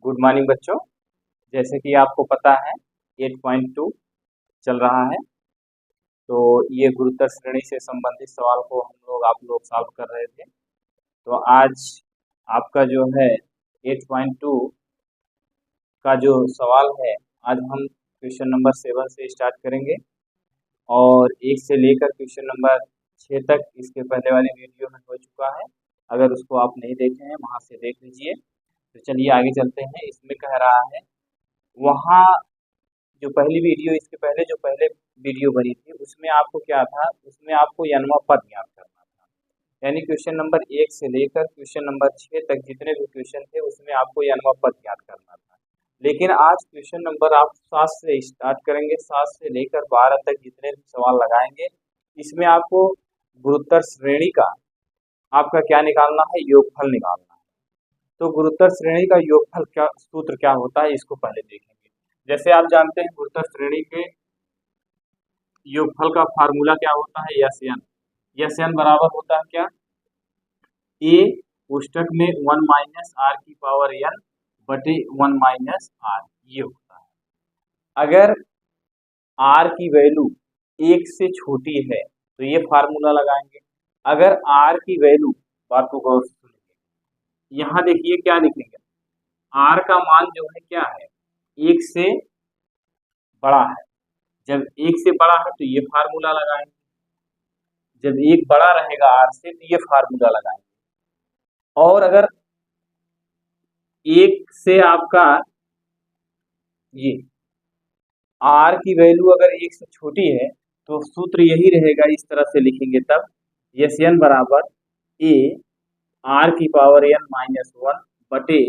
Good morning बच्चों। जैसे कि आपको पता है 8.2 चल रहा है, तो ये गुरुत्व श्रेणी से संबंधित सवाल को आप लोग सॉल्व कर रहे थे। तो आज आपका जो है 8.2 का जो सवाल है, आज हम क्वेश्चन नंबर 7 से स्टार्ट करेंगे और 1 से लेकर क्वेश्चन नंबर 6 तक इसके पहले वाली वीडियो में हो चुका है। अगर उसको आप नहीं देखे हैं वहाँ से देख लीजिए। तो चलिए आगे चलते हैं। इसमें कह रहा है वहाँ जो पहली वीडियो, इसके पहले जो पहले वीडियो बनी थी उसमें आपको क्या था, उसमें आपको यनवा पद याद करना था। यानी क्वेश्चन नंबर 1 से लेकर क्वेश्चन नंबर 6 तक जितने भी क्वेश्चन थे उसमें आपको यनवा पद याद करना था। लेकिन आज क्वेश्चन नंबर आप 7 से स्टार्ट करेंगे, 7 से लेकर 12 तक जितने भी सवाल लगाएंगे इसमें आपको गुरुत्व श्रेणी का आपका क्या निकालना है, योगफल निकालना है। तो गुरुत्व श्रेणी का योगफल क्या सूत्र क्या होता है इसको पहले देखेंगे। जैसे आप जानते हैं गुरुत्व श्रेणी के योगफल का फार्मूला क्या होता है, यस एन बराबर होता है क्या, ए कोष्टक में 1 माइनस आर की पावर एन बटे 1 माइनस आर, ये होता है। अगर आर की वैल्यू 1 से छोटी है तो ये फार्मूला लगाएंगे। अगर आर की वैल्यू, बात को गौर से सुनिए, यहाँ देखिए क्या लिखेंगे, आर का मान जो है क्या है, 1 से बड़ा है। जब 1 से बड़ा है तो ये फार्मूला लगाएंगे, जब 1 बड़ा रहेगा आर से तो ये फार्मूला लगाएंगे। और अगर 1 से आपका ये आर की वैल्यू अगर 1 से छोटी है तो सूत्र यही रहेगा, इस तरह से लिखेंगे तब यस एन बराबर ए आर की पावर एन माइनस 1 बटे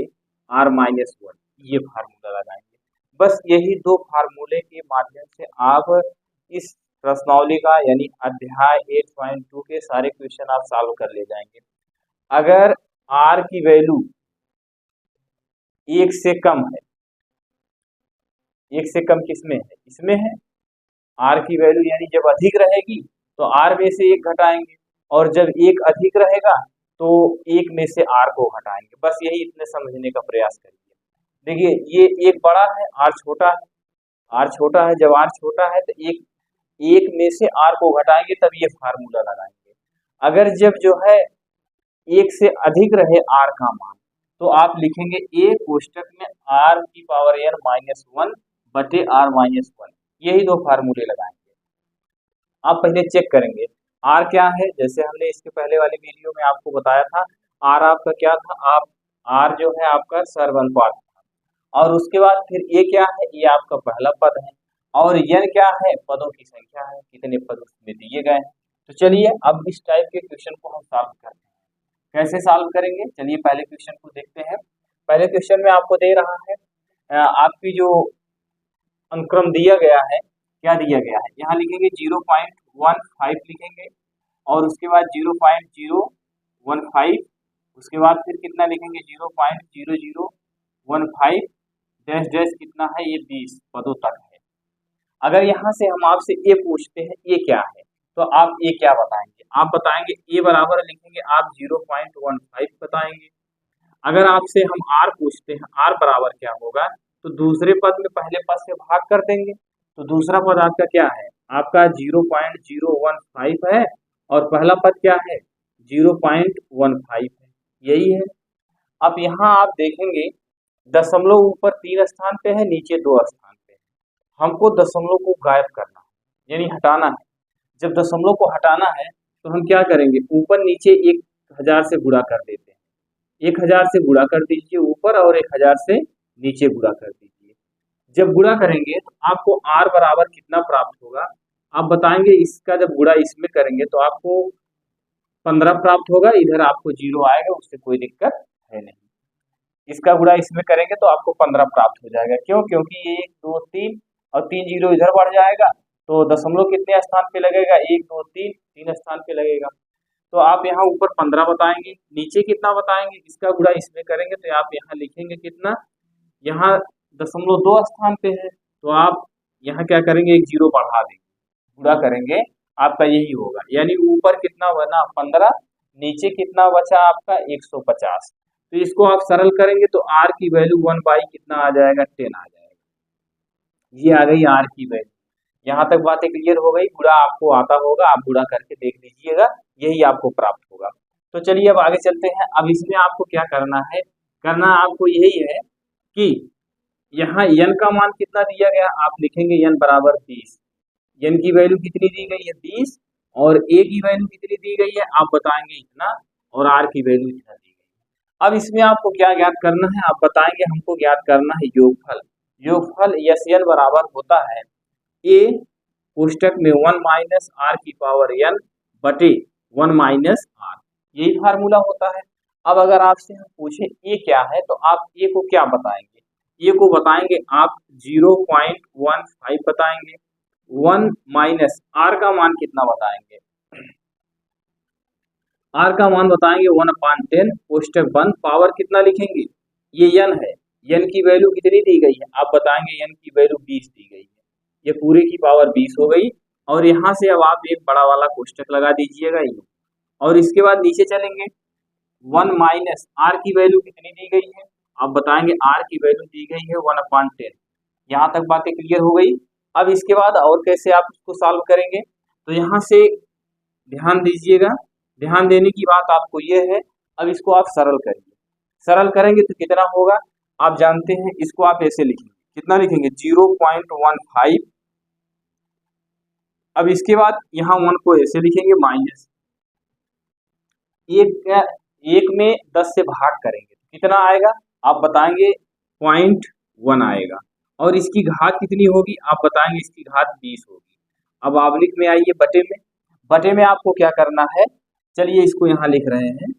आर माइनस 1, ये फार्मूला लगाएंगे। बस यही दो फार्मूले के माध्यम से आप इस प्रश्नावली का यानी अध्याय 8.2 के सारे क्वेश्चन आप सॉल्व कर ले जाएंगे। अगर आर की वैल्यू 1 से कम है, 1 से कम किसमें है, इसमें है। आर की वैल्यू यानी जब अधिक रहेगी तो आर में से 1 घटाएंगे, और जब 1 अधिक रहेगा तो 1 में से आर को घटाएंगे। बस यही इतने समझने का प्रयास करिए। देखिए ये 1 बड़ा है, आर छोटा है, आर छोटा है, जब आर छोटा है तो 1 में से आर को घटाएंगे तब ये फार्मूला लगाएंगे। अगर जब जो है 1 से अधिक रहे आर का मान तो आप लिखेंगे ए कोष्टक में आर की पावर एन माइनस 1 बटे आर माइनस 1, यही दो फार्मूले लगाएंगे। आप पहले चेक करेंगे आर क्या है। जैसे हमने इसके पहले वाली वीडियो में आपको बताया था, आर आपका क्या था, आप आर जो है आपका सर्वनुपात था, और उसके बाद फिर ये क्या है, ये आपका पहला पद है, और यन क्या है, पदों की संख्या है, कितने पद उसमें दिए गए हैं। तो चलिए अब इस टाइप के क्वेश्चन को हम सॉल्व करते हैं। कैसे सॉल्व करेंगे, चलिए पहले क्वेश्चन को देखते हैं। पहले क्वेश्चन में आपको दे रहा है आपकी जो अनुक्रम दिया गया है, क्या दिया गया है, यहाँ लिखेंगे 0.15 लिखेंगे, और उसके बाद 0.015, उसके बाद फिर कितना लिखेंगे 0.0015 डैश डैश कितना है, ये 20 पदों तक है। अगर यहाँ से हम आपसे ये पूछते हैं ये क्या है, तो आप ये क्या बताएंगे, आप बताएंगे ए बराबर लिखेंगे आप 0.15 बताएंगे। अगर आपसे हम आर पूछते हैं आर बराबर क्या होगा, तो दूसरे पद में पहले पद से भाग कर देंगे। तो दूसरा पद आपका क्या है, आपका 0.015 है, और पहला पद क्या है 0.15 है, यही है। अब यहाँ आप देखेंगे दशमलव ऊपर 3 स्थान पे है, नीचे 2 स्थान पे है। हमको दशमलव को गायब करना है, यानी हटाना है। जब दशमलव को हटाना है तो हम क्या करेंगे, ऊपर नीचे 1000 से गुणा कर देते हैं। 1000 से गुणा कर दीजिए ऊपर, और 1000 से नीचे गुणा कर दीजिए। जब गुणा करेंगे तो आपको आर बराबर कितना प्राप्त होगा, आप बताएंगे। इसका जब गुणा इसमें करेंगे तो आपको 15 प्राप्त होगा, इधर आपको 0 आएगा, उससे कोई दिक्कत है नहीं। इसका गुणा इसमें करेंगे तो आपको 15 प्राप्त हो जाएगा। क्यों, क्योंकि ये 1 2 3 और 3 0 इधर बढ़ जाएगा, तो दशमलव कितने स्थान पे लगेगा, 1 2 3 स्थान पे लगेगा। तो आप यहाँ ऊपर 15 बताएंगे, नीचे कितना बताएंगे, इसका गुणा इसमें करेंगे तो आप यहाँ लिखेंगे कितना, यहाँ 0.2 स्थान पे है, तो आप यहाँ क्या करेंगे, 1 0 बढ़ा देंगे, गुणा करेंगे, आपका यही होगा। यानी ऊपर कितना बना 15, नीचे कितना बचा आपका 150। तो इसको आप सरल करेंगे तो r की वैल्यू 1 बाई कितना आ जाएगा, 10 आ जाएगा। ये आ गई r की वैल्यू। यहाँ तक बातें क्लियर हो गई। गुणा आपको आता होगा, आप गुणा करके देख लीजिएगा, यही आपको प्राप्त होगा। तो चलिए अब आगे चलते हैं। अब इसमें आपको क्या करना है, करना आपको यही है कि यहाँ n का मान कितना दिया गया, आप लिखेंगे n बराबर 20। n की वैल्यू कितनी दी गई है, 20, और a की वैल्यू कितनी दी गई है, आप बताएंगे इतना, और r की वैल्यू इतना दी गई है। अब इसमें आपको क्या ज्ञात करना है, आप बताएंगे हमको ज्ञात करना है योगफल। योगफल SN बराबर होता है a कोष्टक में 1 माइनस r की पावर n बटे 1 माइनस r, यही फार्मूला होता है। अब अगर आपसे हम पूछे a क्या है, तो आप a को क्या बताएंगे, a को बताएंगे आप 0.15 बताएंगे। 1 माइनस r का मान कितना बताएंगे, r का मान बताएंगे 1/10 कोष्टक बंद, पावर कितना लिखेंगे, ये n है, n की वैल्यू कितनी दी गई है, आप बताएंगे n की वैल्यू 20 दी गई है, ये पूरे की पावर 20 हो गई। और यहाँ से अब आप एक बड़ा वाला कोष्टक लगा दीजिएगा ये, और इसके बाद नीचे चलेंगे। 1 माइनस r की वैल्यू कितनी दी गई है, आप बताएंगे r की वैल्यू दी गई है 1/10। यहाँ तक बातें क्लियर हो गई। अब इसके बाद और कैसे आप इसको सॉल्व करेंगे, तो यहाँ से ध्यान दीजिएगा, ध्यान देने की बात आपको ये है। अब इसको आप सरल करिए, सरल करेंगे तो कितना होगा आप जानते हैं, इसको आप ऐसे लिखेंगे, कितना लिखेंगे 0.15। अब इसके बाद यहाँ 1 को ऐसे लिखेंगे माइनस, एक में 10 से भाग करेंगे तो कितना आएगा, आप बताएंगे 0.1 आएगा, और इसकी घात कितनी होगी, आप बताएंगे इसकी घात 20 होगी। अब आवलिक में आइए बटे में, बटे में आपको क्या करना है, चलिए इसको यहाँ लिख रहे हैं,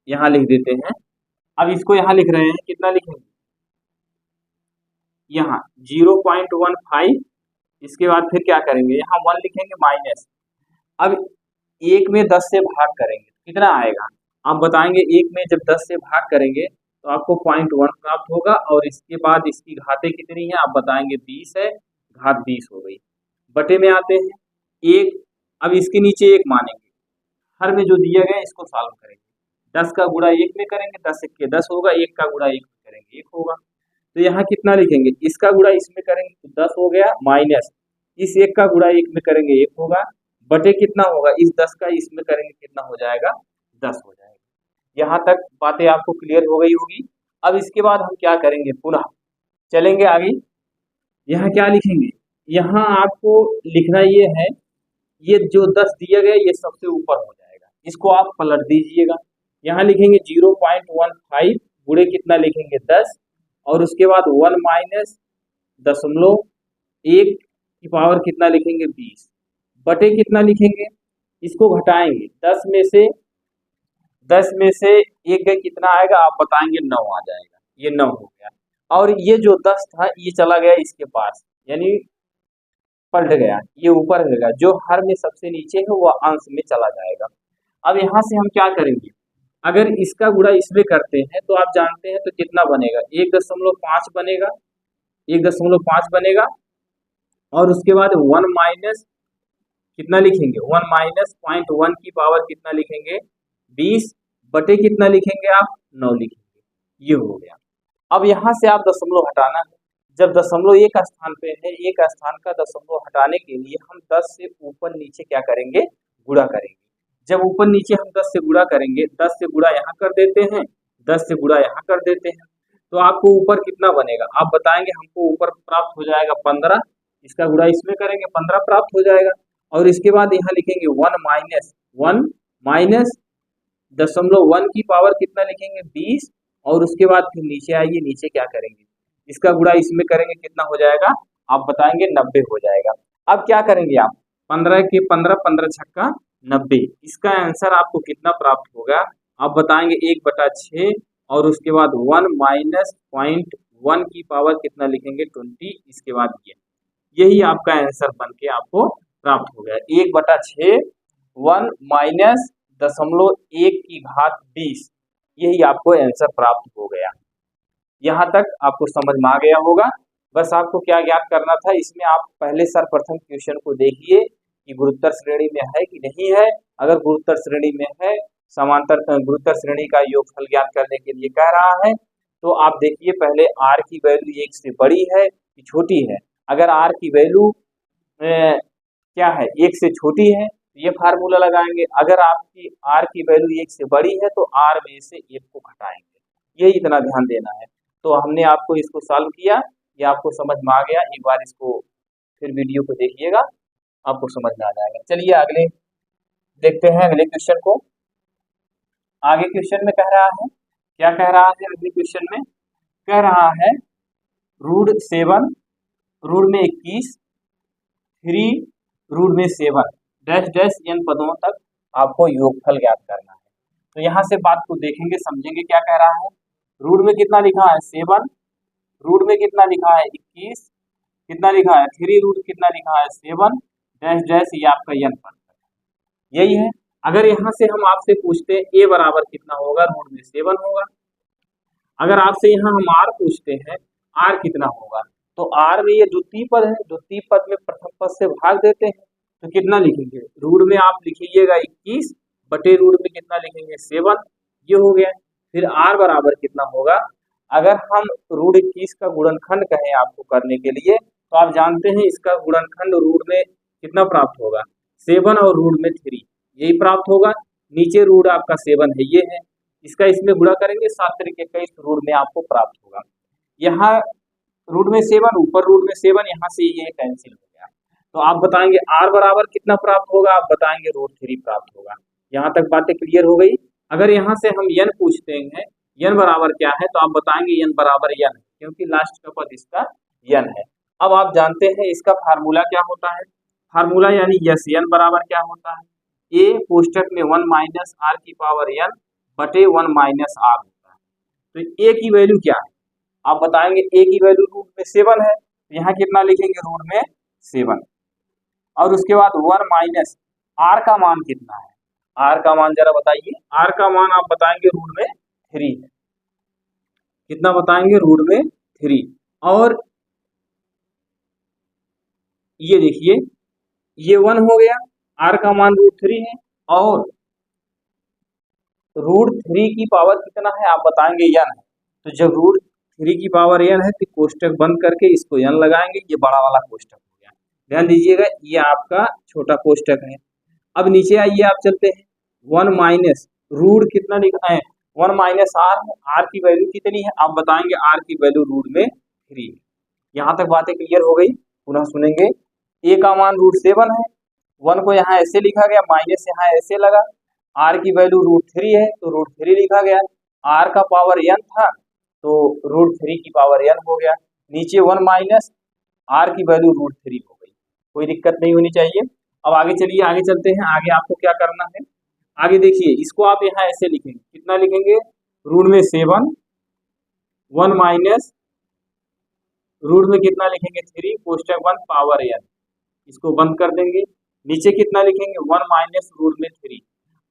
यहाँ लिख देते हैं। अब इसको यहाँ लिख रहे हैं, कितना लिखेंगे, यहाँ 0.15, इसके बाद फिर क्या करेंगे, यहाँ 1 लिखेंगे माइनस। अब एक में 10 से भाग करेंगे कितना आएगा, आप बताएंगे एक में जब 10 से भाग करेंगे तो आपको 0.1 प्राप्त होगा, और इसके बाद इसकी घातें कितनी है, आप बताएंगे 20 है, घात 20 हो गई। बटे में आते हैं, एक, अब इसके नीचे एक मानेंगे, हर में जो दिया गया इसको सॉल्व करेंगे। 10 का गुणा 1 में करेंगे, 10 1 10 होगा, 1 का गुणा 1 में करेंगे 1 होगा। तो यहाँ कितना लिखेंगे, इसका गुणा इसमें करेंगे तो 10 हो गया, माइनस इस 1 का गुणा 1 में करेंगे 1 होगा, बटे कितना होगा, इस 10 का इसमें करेंगे कितना हो जाएगा, 10 हो जाएगा। यहाँ तक बातें आपको क्लियर हो गई होगी। अब इसके बाद हम क्या करेंगे, पुनः चलेंगे आगे। यहाँ क्या लिखेंगे, यहाँ आपको लिखना ये है, ये जो 10 दिया गया ये सबसे ऊपर हो जाएगा, इसको आप पलट दीजिएगा। यहाँ लिखेंगे 0.15 गुणे कितना लिखेंगे 10, और उसके बाद 1 माइनस 0.1 की पावर कितना लिखेंगे 20, बटे कितना लिखेंगे, इसको घटाएंगे, 10 में से 1 गए कितना आएगा, आप बताएंगे 9 आ जाएगा, ये 9 हो गया। और ये जो 10 था ये चला गया इसके पास, यानी पलट गया, ये ऊपर रहेगा, जो हर में सबसे नीचे है वो अंश में चला जाएगा। अब यहाँ से हम क्या करेंगे, अगर इसका गुणा इसमें करते हैं तो आप जानते हैं तो कितना बनेगा, 1.5 बनेगा, 1.5 बनेगा, और उसके बाद 1 माइनस कितना लिखेंगे, 1 माइनस 0.1 की पावर कितना लिखेंगे 20, बटे कितना लिखेंगे आप 9 लिखेंगे, ये हो गया। अब यहाँ से आप दशमलव हटाना है, जब दशमलव एक स्थान पे है, एक स्थान का दशमलव हटाने के लिए हम 10 से ऊपर नीचे क्या करेंगे, गुणा करेंगे। जब ऊपर नीचे हम 10 से गुणा करेंगे, 10 से गुणा यहाँ कर देते हैं, 10 से गुणा यहाँ कर देते हैं, तो आपको ऊपर कितना बनेगा, आप बताएंगे हमको ऊपर प्राप्त हो जाएगा 15, इसका गुणा इसमें करेंगे 15 प्राप्त हो जाएगा। और इसके बाद यहाँ लिखेंगे 1 माइनस 0.1 की पावर कितना लिखेंगे 20, और उसके बाद फिर नीचे आइए, नीचे क्या करेंगे, इसका गुणा इसमें करेंगे कितना हो जाएगा, आप बताएंगे 90 हो जाएगा। अब क्या करेंगे आप, 15 के 15, 15 छक्का 90, इसका आंसर आपको कितना प्राप्त होगा, आप बताएंगे 1/6, और उसके बाद 1 माइनस 0.1 की पावर कितना लिखेंगे 20, इसके बाद यही आपका आंसर बन के आपको प्राप्त हो गया, 1/6 1 माइनस 0.1 की घात 20, यही आपको आंसर प्राप्त हो गया। यहाँ तक आपको समझ में आ गया होगा। बस आपको क्या ज्ञात करना था, इसमें आप पहले सर्वप्रथम क्वेश्चन को देखिए कि गुरुत्तर श्रेणी में है कि नहीं है। अगर गुरुत्तर श्रेणी में है समांतर गुरुत्तर श्रेणी का योगफल ज्ञात करने के लिए कह रहा है। तो आप देखिए पहले r की वैल्यू 1 से बड़ी है कि छोटी है। अगर r की वैल्यू क्या है 1 से छोटी है तो ये फार्मूला लगाएंगे। अगर आपकी r की वैल्यू 1 से बड़ी है तो r में से 1 को घटाएंगे। ये इतना ध्यान देना है। तो हमने आपको इसको सॉल्व किया, ये आपको समझ में आ गया। एक बार इसको फिर वीडियो को देखिएगा, आपको समझ में आ जाएगा। चलिए आगे देखते हैं अगले क्वेश्चन को। आगे क्वेश्चन में कह रहा है, क्या कह रहा है अगले क्वेश्चन में? कह रहा है √7 √21 3 √7 डैश डैश n पदों तक आपको योगफल ज्ञात करना है। तो यहाँ से बात को देखेंगे, समझेंगे क्या कह रहा है। रूट में कितना लिखा है 7, रूट में कितना लिखा है 21, कितना लिखा है 3 रूट कितना लिखा है 7 डैश डैश, ये आपका n पद यही है। अगर यहाँ से हम आपसे पूछते हैं a बराबर कितना होगा, रूट में 7 होगा। अगर आपसे यहाँ हम r पूछते हैं r कितना होगा, तो r में ये द्वितीय पद है, द्वितीय पद में प्रथम पद से भाग देते हैं तो कितना लिखेंगे, रूट में आप लिखिएगा 21 बटे रूट में कितना लिखेंगे 7, ये हो गया। फिर r बराबर कितना होगा, अगर हम √21 का गुणनखंड कहें आपको करने के लिए, तो आप जानते हैं इसका गुणनखंड रूट में कितना प्राप्त होगा 7 और रूट में 3, यही प्राप्त होगा। नीचे रूट आपका 7 है, ये है, इसका इसमें गुणा करेंगे 7 तरीके का इस रूट में आपको प्राप्त होगा। यहाँ रूट में 7 ऊपर रूट में 7, यहाँ से ये कैंसिल हो गया। तो आप बताएंगे r बराबर कितना प्राप्त होगा, आप बताएंगे √3 प्राप्त होगा। यहाँ तक बातें क्लियर हो गई। अगर यहाँ से हम n पूछते हैं n बराबर क्या है, तो आप बताएंगे n बराबर n, क्योंकि लास्ट का पद इसका n है। अब आप जानते हैं इसका फार्मूला क्या होता है, फार्मूला यानी यस n बराबर क्या होता है, a कोष्टक में 1 माइनस r की पावर n बटे 1 माइनस r होता है। तो a की वैल्यू क्या है, आप बताएंगे a की वैल्यू रूट में 7 है, तो यहाँ कितना लिखेंगे रूट में 7, और उसके बाद 1 माइनस r का मान कितना है, r का मान जरा बताइए। r का मान आप बताएंगे रूट में 3 है, कितना बताएंगे रूट में 3, और ये देखिए ये 1 हो गया, r का मान √3 है, और √3 की पावर कितना है आप बताएंगे n है। तो जब √3 की पावर n है तो कोष्टक बंद करके इसको n लगाएंगे, ये बड़ा वाला कोष्टक हो गया। ध्यान दीजिएगा ये आपका छोटा कोष्टक है। अब नीचे आइए आप चलते हैं, 1 माइनस रूट कितना लिखा है 1 माइनस r की वैल्यू कितनी है, आप बताएंगे r की वैल्यू रूट में 3। यहाँ तक बातें क्लियर हो गई, पुनः सुनेंगे। a का मान √7 है, 1 को यहाँ ऐसे लिखा गया, माइनस यहाँ ऐसे लगा, r की वैल्यू √3 है तो √3 लिखा गया, r का पावर n था तो √3 की पावर n हो गया, नीचे 1 माइनस r की वैल्यू √3 हो गई। कोई दिक्कत नहीं होनी चाहिए। अब आगे चलिए, आगे चलते हैं। आगे आपको क्या करना है, आगे देखिए इसको आप यहाँ ऐसे लिखेंगे, कितना लिखेंगे रूट में 7, 1 माइनस रूट में कितना लिखेंगे 3 कोष्टक बंद पावर n, इसको बंद कर देंगे। नीचे कितना लिखेंगे 1 माइनस रूट में 3।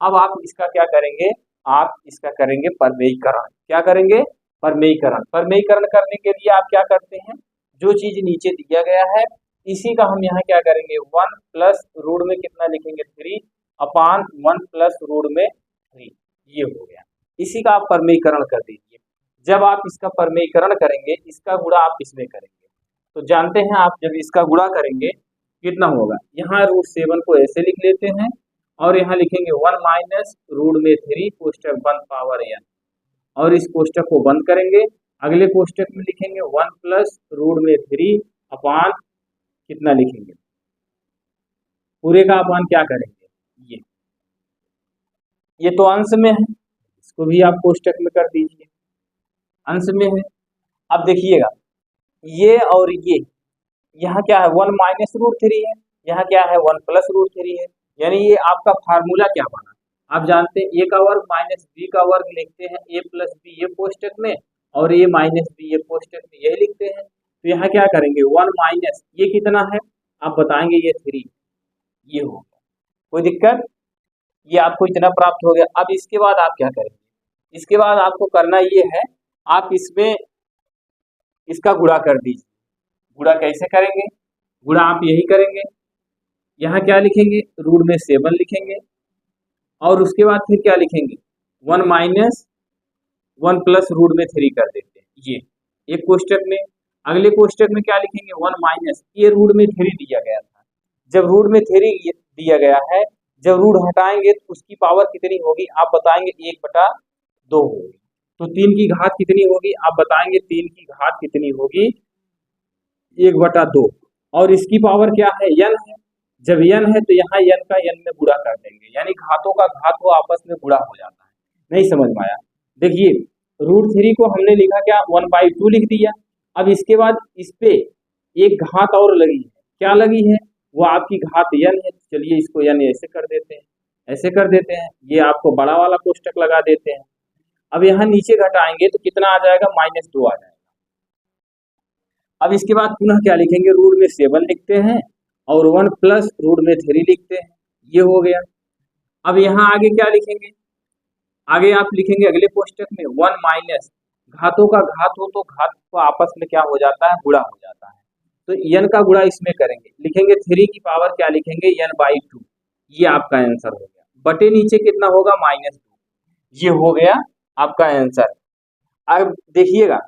अब आप इसका क्या करेंगे, आप इसका करेंगे परमेयीकरण। क्या करेंगे, परमेयीकरण। परमेयीकरण करने के लिए आप क्या करते हैं, जो चीज नीचे दिया गया है इसी का हम यहाँ क्या करेंगे 1 प्लस रूट में कितना लिखेंगे 3 अपान 1 प्लस रूट में 3, ये हो गया। इसी का आप परमेयीकरण कर दीजिए। जब आप इसका परमेयीकरण करेंगे, इसका गुणा आप इसमें करेंगे, तो जानते हैं आप जब इसका गुणा करेंगे कितना होगा, यहाँ √7 को ऐसे लिख लेते हैं और यहाँ लिखेंगे 1 माइनस रूट में 3 कोष्टक बंद पावर n, और इस कोष्टक को बंद करेंगे। अगले कोष्टक में लिखेंगे 1 प्लस रूट में 3 अपान कितना लिखेंगे, पूरे का अपान क्या करेंगे, ये तो अंश में है, इसको भी आप कोष्टक में कर दीजिए, अंश में है। अब देखिएगा ये और ये, यहाँ क्या है 1 माइनस √3 है, यहाँ क्या है 1 प्लस √3 है, यानी ये आपका फार्मूला क्या बना, आप जानते हैं a का वर्ग माइनस b का वर्ग लिखते हैं a प्लस बी ये कोष्टक में, और a माइनस बी ये कोष्टक में, यही लिखते हैं। तो यहाँ क्या करेंगे 1 माइनस ये कितना है, आप बताएंगे ये 3, ये हो गया। कोई दिक्कत, ये आपको इतना प्राप्त हो गया। अब इसके बाद आप क्या करेंगे, इसके बाद आपको करना ये है, आप इसमें इसका गुणा कर दीजिए। गुणा कैसे करेंगे, गुणा आप यही करेंगे, यहाँ क्या लिखेंगे रूट में 7 लिखेंगे, और उसके बाद फिर क्या लिखेंगे 1 माइनस 1 प्लस रूट में 3 कर देते हैं, ये एक कोष्टक में। अगले कोष्टक में क्या लिखेंगे 1 माइनस, ये रूट में 3 दिया गया था, जब रूट में 3 दिया गया है, जब रूट हटाएंगे तो उसकी पावर कितनी होगी आप बताएंगे 1/2 होगी। तो 3 की घात कितनी होगी आप बताएंगे 3 की घात कितनी होगी 1/2। और इसकी पावर क्या है n है, जब n है तो यहाँ n का n में गुणा कर देंगे, यानी घातों का घात वो आपस में गुणा हो जाता है। नहीं समझ में आया? देखिए √3 को हमने लिखा क्या 1/2 लिख दिया। अब इसके बाद इस पे एक घात और लगी है, क्या लगी है वो आपकी घात n है। चलिए इसको n ऐसे कर देते हैं, ऐसे कर देते हैं, ये आपको बड़ा वाला कोष्टक लगा देते हैं। अब यहाँ नीचे घटाएंगे तो कितना आ जाएगा -2 आ जाएगा। अब इसके बाद पुनः क्या लिखेंगे रूट में 7 लिखते हैं और 1 प्लस रूट में 3 लिखते हैं, ये हो गया। अब यहाँ आगे क्या लिखेंगे, आगे आप लिखेंगे अगले कोष्टक में 1 माइनस, घातों का घात हो तो घात को आपस में क्या हो जाता है गुणा हो जाता है, तो n का गुणा इसमें करेंगे, लिखेंगे 3 की पावर क्या लिखेंगे n/2, ये आपका आंसर हो गया। बटे नीचे कितना होगा -2, ये हो गया आपका आंसर। अब देखिएगा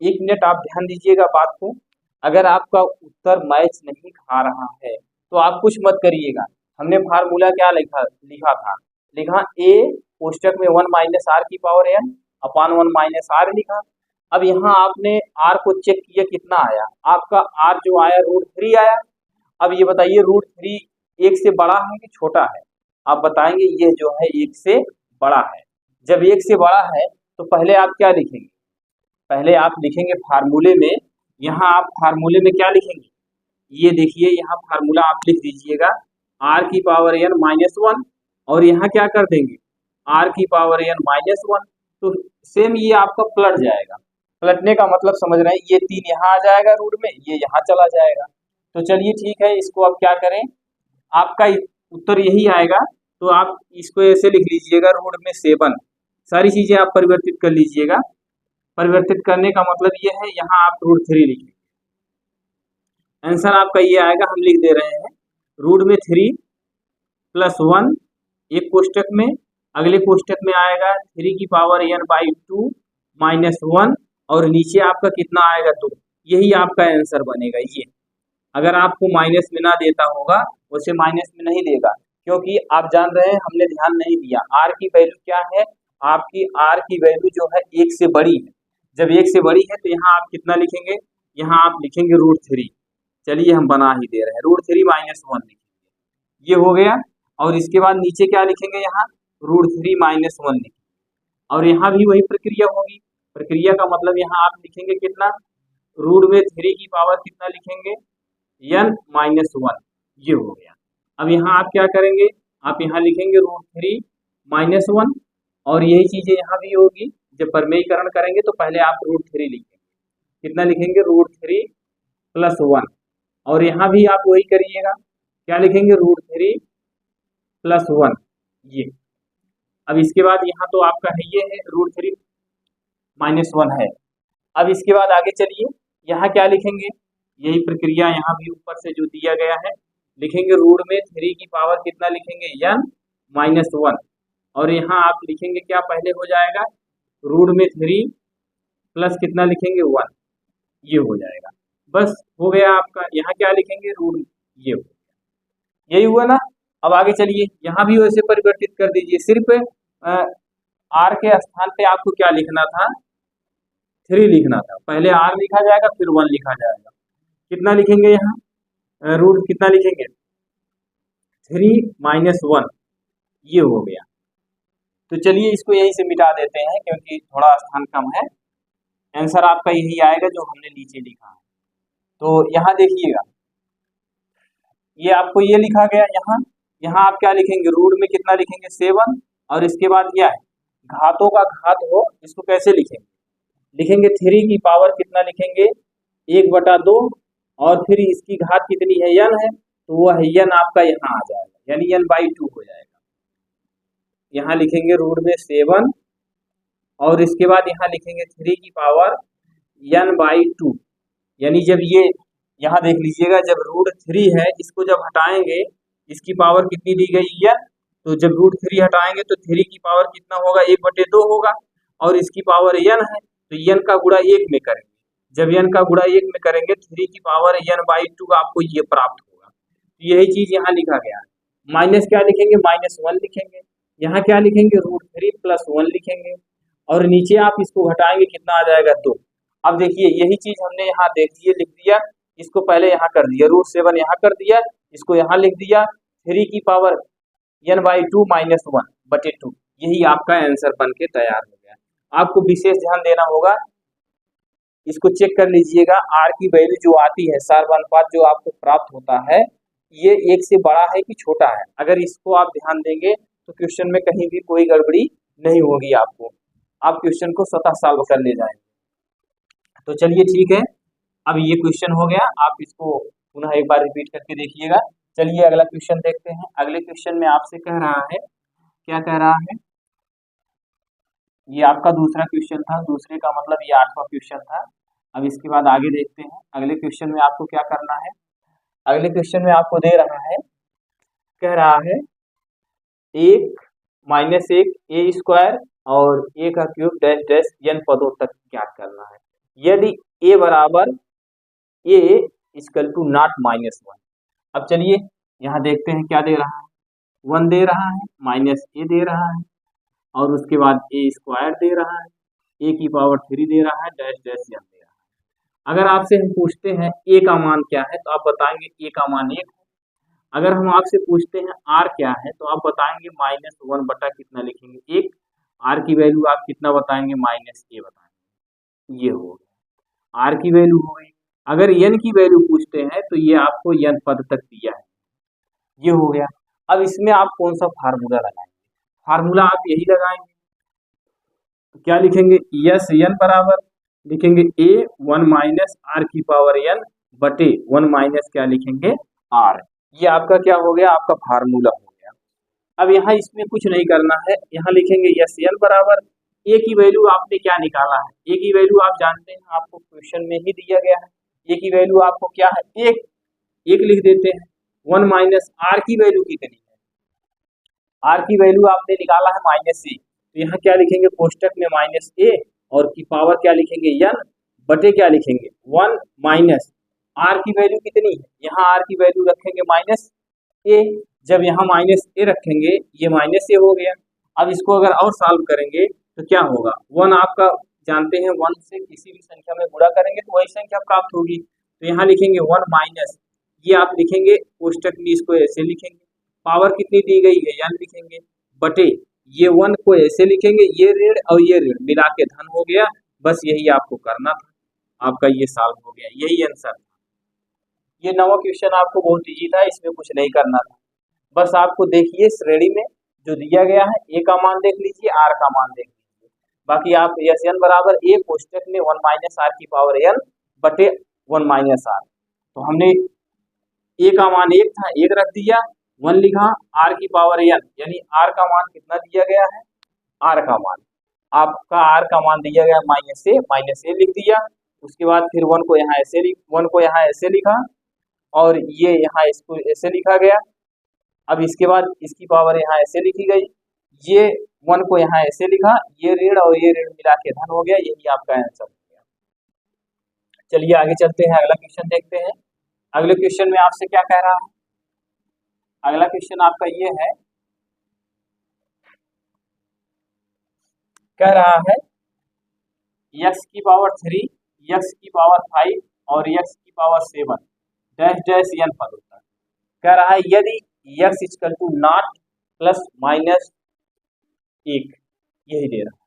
1 मिनट आप ध्यान दीजिएगा बात को, अगर आपका उत्तर मैच नहीं खा रहा है तो आप कुछ मत करिएगा। हमने फार्मूला क्या लिखा था, लिखा a कोष्टक में 1 माइनस r की पावर n अपान 1 माइनस r लिखा। अब यहाँ आपने r को चेक किया कितना आया, आपका r जो आया √3 आया। अब ये बताइए √3 1 से बड़ा है कि छोटा है, आप बताएंगे ये जो है 1 से बड़ा है। जब 1 से बड़ा है तो पहले आप क्या लिखेंगे, पहले आप लिखेंगे फार्मूले में, यहाँ आप फार्मूले में क्या लिखेंगे, ये देखिए यहाँ फार्मूला आप लिख दीजिएगा r की पावर n -1 और यहाँ क्या कर देंगे r की पावर n -1, तो सेम ये आपका पलट जाएगा। पलटने का मतलब समझ रहे हैं, ये 3 यहाँ आ जाएगा रूट में, ये यहाँ चला जाएगा। तो चलिए ठीक है, इसको अब क्या करें, आपका उत्तर यही आएगा। तो आप इसको ऐसे लिख लीजिएगा रूट में 7, सारी चीजें आप परिवर्तित कर लीजिएगा। परिवर्तित करने का मतलब ये है यहाँ आप √3 लिखिए, आंसर आपका ये आएगा। हम लिख दे रहे हैं रूट में 3 + 1 एक कोष्टक में, अगले कोष्टक में आएगा 3 की पावर n/2 -1 और नीचे आपका कितना आएगा 2, यही आपका आंसर बनेगा। ये अगर आपको माइनस में ना देता होगा उसे माइनस में नहीं देगा, क्योंकि आप जान रहे हैं हमने ध्यान नहीं दिया r की वैल्यू क्या है, आपकी r की वैल्यू जो है 1 से बड़ी है। जब 1 से बड़ी है तो यहाँ आप कितना लिखेंगे, यहाँ आप लिखेंगे √3। चलिए हम बना ही दे रहे हैं, √3 - 1 लिखेंगे, ये हो गया। और इसके बाद नीचे क्या लिखेंगे, यहाँ √3 - 1 लिखेंगे और यहाँ भी वही प्रक्रिया होगी। प्रक्रिया का मतलब यहाँ आप लिखेंगे कितना, रूट में 3 की पावर कितना लिखेंगे n -1, ये हो गया। अब यहाँ आप क्या करेंगे, आप यहाँ लिखेंगे √3 - 1 और यही चीजें यहाँ भी होगी। जब परमेयीकरण करेंगे तो पहले आप √3 लिखेंगे, कितना लिखेंगे √3 + 1 और यहाँ भी आप वही करिएगा, क्या लिखेंगे √3 + 1, ये। अब इसके बाद यहाँ तो आपका है ये है √3 - 1 है। अब इसके बाद आगे चलिए, यहाँ क्या लिखेंगे, यही प्रक्रिया यहाँ भी ऊपर से जो दिया गया है, लिखेंगे रूट में 3 की पावर कितना लिखेंगे n -1 और यहाँ आप लिखेंगे क्या पहले हो जाएगा रूट में 3 प्लस कितना लिखेंगे 1, ये हो जाएगा। बस हो गया आपका। यहाँ क्या लिखेंगे रूट, ये हो गया, यही हुआ ना। अब आगे चलिए, यहाँ भी वैसे परिवर्तित कर दीजिए, सिर्फ r के स्थान पे आपको क्या लिखना था 3 लिखना था, पहले r लिखा जाएगा फिर 1 लिखा जाएगा। कितना लिखेंगे यहाँ रूट कितना लिखेंगे 3 - 1, ये हो गया। तो चलिए इसको यहीं से मिटा देते हैं क्योंकि थोड़ा स्थान कम है, आंसर आपका यही आएगा जो हमने नीचे लिखा है। तो यहाँ देखिएगा, ये आपको ये लिखा गया, यहाँ आप क्या लिखेंगे रूट में कितना लिखेंगे 7 और इसके बाद क्या है घातों का घात हो, इसको कैसे लिखेंगे, लिखेंगे 3 की पावर कितना लिखेंगे 1/2 और फिर इसकी घात कितनी है n है, तो वह n आपका यहाँ आ जाएगा, यानी n/2 हो जाएगा। यहाँ लिखेंगे रूट में 7 और इसके बाद यहाँ लिखेंगे 3 की पावर n/2, यानी जब ये यहाँ देख लीजिएगा जब रूट 3 है इसको जब हटाएंगे इसकी पावर कितनी दी गई n, तो जब रूट 3 हटाएंगे तो 3 की पावर कितना होगा, 1/2 होगा, और इसकी पावर n है तो n का गुणा 1 में करेंगे, जब n का गुणा 1 में करेंगे 3 की पावर n/2 आपको ये प्राप्त होगा। तो यही चीज यहाँ लिखा गया है। माइनस क्या लिखेंगे, -1 लिखेंगे, यहाँ क्या लिखेंगे, √3 + 1 लिखेंगे, और नीचे आप इसको घटाएंगे कितना आ जाएगा, 2। अब देखिए यही चीज हमने यहाँ देखिए लिख दिया, इसको पहले यहाँ कर दिया, √7 यहाँ कर दिया, इसको यहाँ लिख दिया, 3 की पावर n/2 -1/2, यही आपका आंसर बन के तैयार हो गया। आपको विशेष ध्यान देना होगा, इसको चेक कर लीजिएगा, r की वैल्यू जो आती है, सार्वनुपात जो आपको प्राप्त होता है, ये 1 से बड़ा है कि छोटा है। अगर इसको आप ध्यान देंगे तो क्वेश्चन में कहीं भी कोई गड़बड़ी नहीं होगी, आपको आप क्वेश्चन को स्वतः सॉल्व कर ले जाएंगे। तो चलिए ठीक है, अब ये क्वेश्चन हो गया, आप इसको पुनः एक बार रिपीट करके देखिएगा। चलिए अगला क्वेश्चन देखते हैं। अगले क्वेश्चन में आपसे कह रहा है, क्या कह रहा है, ये आपका दूसरा क्वेश्चन था, दूसरे का मतलब ये 8वां क्वेश्चन था। अब इसके बाद आगे देखते हैं अगले क्वेश्चन में आपको क्या करना है। अगले क्वेश्चन में आपको दे रहा है, कह रहा है 1 - 1 a² और a का क्यूब डैश डैश n पदों तक ज्ञात करना है। यदि a बराबर a = (not-1). अब चलिए यहाँ देखते हैं क्या दे रहा है, 1 दे रहा है, -a दे रहा है, और उसके बाद a² दे रहा है, a की पावर 3 दे रहा है, डैश डैश n दे रहा है। अगर आपसे हम पूछते हैं a का मान क्या है तो आप बताएंगे a का मान 1 है। अगर हम आपसे पूछते हैं r क्या है तो आप बताएंगे -1 बटा कितना लिखेंगे, 1। r की वैल्यू आप कितना बताएंगे, -a बताएंगे। ये हो गया, r की वैल्यू हो गई। अगर n की वैल्यू पूछते हैं तो ये आपको n पद तक दिया है, ये हो गया। अब इसमें आप कौन सा फार्मूला लगाएंगे, फार्मूला आप यही लगाएंगे, तो क्या लिखेंगे, यस n बराबर लिखेंगे a1 - r की पावर n बटे 1 माइनस क्या लिखेंगे, r। ये आपका क्या हो गया, आपका फार्मूला हो गया। अब यहाँ इसमें कुछ नहीं करना है, यहाँ लिखेंगे यस n बराबर a की वैल्यू आपने क्या निकाला है, a की वैल्यू आप जानते हैं, आपको क्वेश्चन में ही दिया गया है। a की वैल्यू आपको क्या है, 1 लिख देते हैं। 1 माइनस r की वैल्यू कितनी है, r की वैल्यू आपने निकाला है -a, तो यहाँ क्या लिखेंगे, कोष्टक में -a और की पावर क्या लिखेंगे, n बटे क्या लिखेंगे, 1 माइनस r की वैल्यू कितनी है, यहाँ r की वैल्यू रखेंगे -a। जब यहाँ -a रखेंगे ये -a हो गया। अब इसको अगर और सॉल्व करेंगे तो क्या होगा, 1 आपका जानते हैं, 1 से किसी भी संख्या में गुणा करेंगे तो वही संख्या प्राप्त होगी। तो यहाँ लिखेंगे 1 माइनस, ये आप लिखेंगे कोष्टक में, इसको ऐसे लिखेंगे, पावर कितनी दी गई है, n लिखेंगे, बटे ये 1 को ऐसे लिखेंगे, ये ऋण और ये ऋण मिला के धन हो गया। बस यही आपको करना था, आपका ये सॉल्व हो गया, यही आंसर था। ये 9वां क्वेश्चन आपको बहुत इजी था, इसमें कुछ नहीं करना था, बस आपको देखिए श्रेणी में जो दिया गया है, a का मान देख लीजिए, r का मान देख लीजिए, बाकी आप यस n बराबर a कोष्टक में 1 माइनस r की पावर n बटे 1 माइनस r, तो हमने a का मान 1 था, 1 रख दिया, 1 लिखा, r की पावर n यानी r का मान कितना दिया गया है, r का मान आपका r का मान दिया गया -a लिख दिया। उसके बाद फिर 1 को यहाँ ऐसे लिखा और ये यहाँ इसको ऐसे लिखा गया। अब इसके बाद इसकी पावर यहाँ ऐसे लिखी गई, ये 1 को यहाँ ऐसे लिखा, ये ऋण और ये ऋण मिला के धन हो गया, यही आपका आंसर हो गया। चलिए आगे चलते हैं, अगला क्वेश्चन देखते हैं। अगले क्वेश्चन में आपसे क्या कह रहा है, अगला क्वेश्चन आपका ये है, कह रहा है x की पावर 3, x की पावर 5 और x की पावर 7 डैश डैश n पदों तक। कह रहा है यदि x = नॉट प्लस माइनस 1, यही दे रहा है,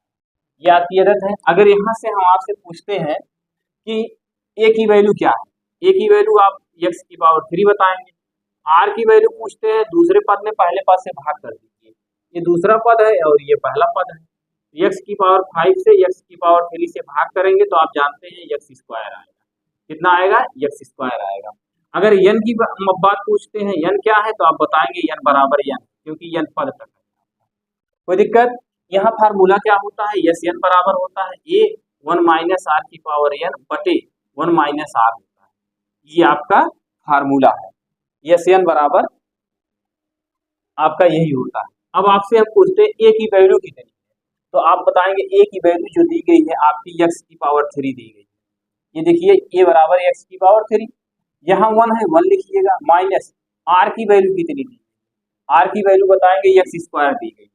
ये आपकी आदत है। अगर यहाँ से हम आपसे पूछते हैं कि a की वैल्यू क्या है, a की वैल्यू आप x की पावर 3 बताएंगे, r की वैल्यू पूछते हैं दूसरे पद में पहले पद से भाग कर दीजिए, ये दूसरा पद है और ये पहला पद है, x की पावर 5 से x की पावर 3 से भाग करेंगे तो आप जानते हैं x² आएगा, कितना आएगा, x² आएगा। अगर n की बात पूछते हैं, n क्या है, तो आप बताएंगे n बराबर n, क्योंकि n पद तक है, कोई दिक्कत। यहाँ फार्मूला क्या होता है, यस n बराबर होता है a 1 माइनस r की पावर n बटे 1 माइनस r होता है, ये आपका फार्मूला है, यस n बराबर आपका यही होता है। अब आपसे हम पूछते हैं ए की वैल्यू कितनी है, तो आप बताएंगे ए की वैल्यू जो दी गई है आपकी x की पावर 3 दी गई है। ये देखिए ए बराबर x की पावर 3, यहाँ 1 है 1 लिखिएगा, माइनस r की वैल्यू कितनी दी, r की वैल्यू बताएंगे x स्क्वायर दी गई,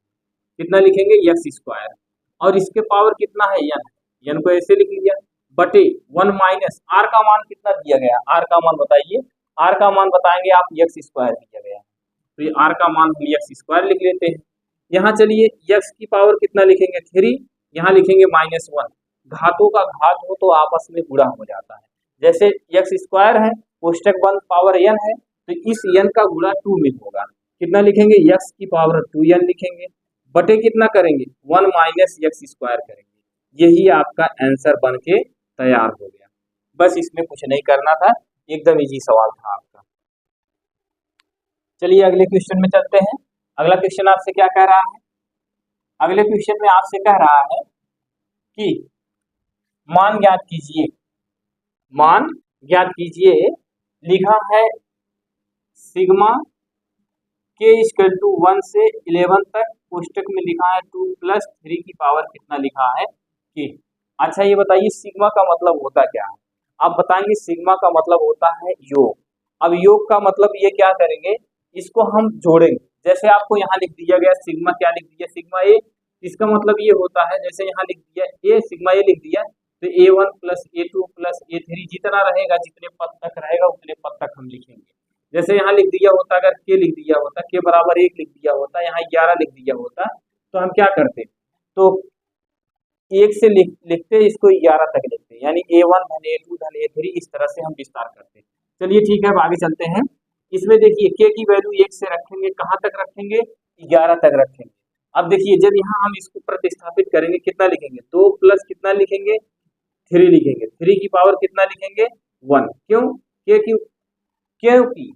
कितना लिखेंगे x स्क्वायर, और इसके पावर कितना है n, n को ऐसे लिख लिया बटे 1 माइनस r का मान कितना दिया गया, r का मान बताइए, r का मान बताएंगे आप x स्क्वायर दिया गया, तो ये r का मान हम x स्क्वायर लिख लेते हैं। यहाँ चलिए x की पावर कितना लिखेंगे 3, यहाँ लिखेंगे -1, घातों का घात हो तो आपस में गुणा हो जाता है, जैसे x स्क्वायर है कोष्टक बंद पावर n है, तो इस n का गुणा 2 में होगा, कितना लिखेंगे x की पावर 2n लिखेंगे, बटे कितना करेंगे 1 माइनस x स्क्वायर करेंगे, यही आपका आंसर बन के तैयार हो गया। बस इसमें कुछ नहीं करना था, एकदम इजी सवाल था आपका। चलिए अगले क्वेश्चन में चलते हैं। अगला क्वेश्चन आपसे क्या कह रहा है, अगले क्वेश्चन में आपसे कह रहा है कि मान ज्ञात कीजिए, मान ज्ञात कीजिए, लिखा है सिग्मा के इक्वल टू 1 से 11 तक, कोष्टक में लिखा है 2 प्लस 3 की पावर कितना लिखा है कि। अच्छा ये बताइए सिग्मा का मतलब होता क्या है, आप बताएंगे सिग्मा का मतलब होता है योग। अब योग का मतलब ये क्या करेंगे, इसको हम जोड़ेंगे, जैसे आपको यहाँ लिख दिया गया सिग्मा, क्या लिख दिया सिग्मा ए, इसका मतलब ये होता है जैसे यहाँ लिख दिया ए सिग्मा ए लिख दिया, तो A1 plus A2 plus A3 जितना रहेगा, जितने पद तक रहेगा उतने पद तक हम लिखेंगे। जैसे यहाँ लिख दिया होता, अगर के लिख दिया होता, के बराबर 1 लिख दिया होता, यहाँ 11 लिख दिया होता, तो हम क्या करते, तो 1 से लिखते इसको 11 तक लिखते, यानी A1 धन A2 धन A3, इस तरह से हम विस्तार करते। चलिए ठीक है, अब आगे चलते हैं। इसमें देखिए के की वैल्यू 1 से रखेंगे, कहाँ तक रखेंगे 11 तक रखेंगे। अब देखिए जब यहाँ हम इसको प्रतिस्थापित करेंगे कितना लिखेंगे, 2 प्लस कितना लिखेंगे 3 लिखेंगे, 3 की पावर कितना लिखेंगे 1, क्यों क्योंकि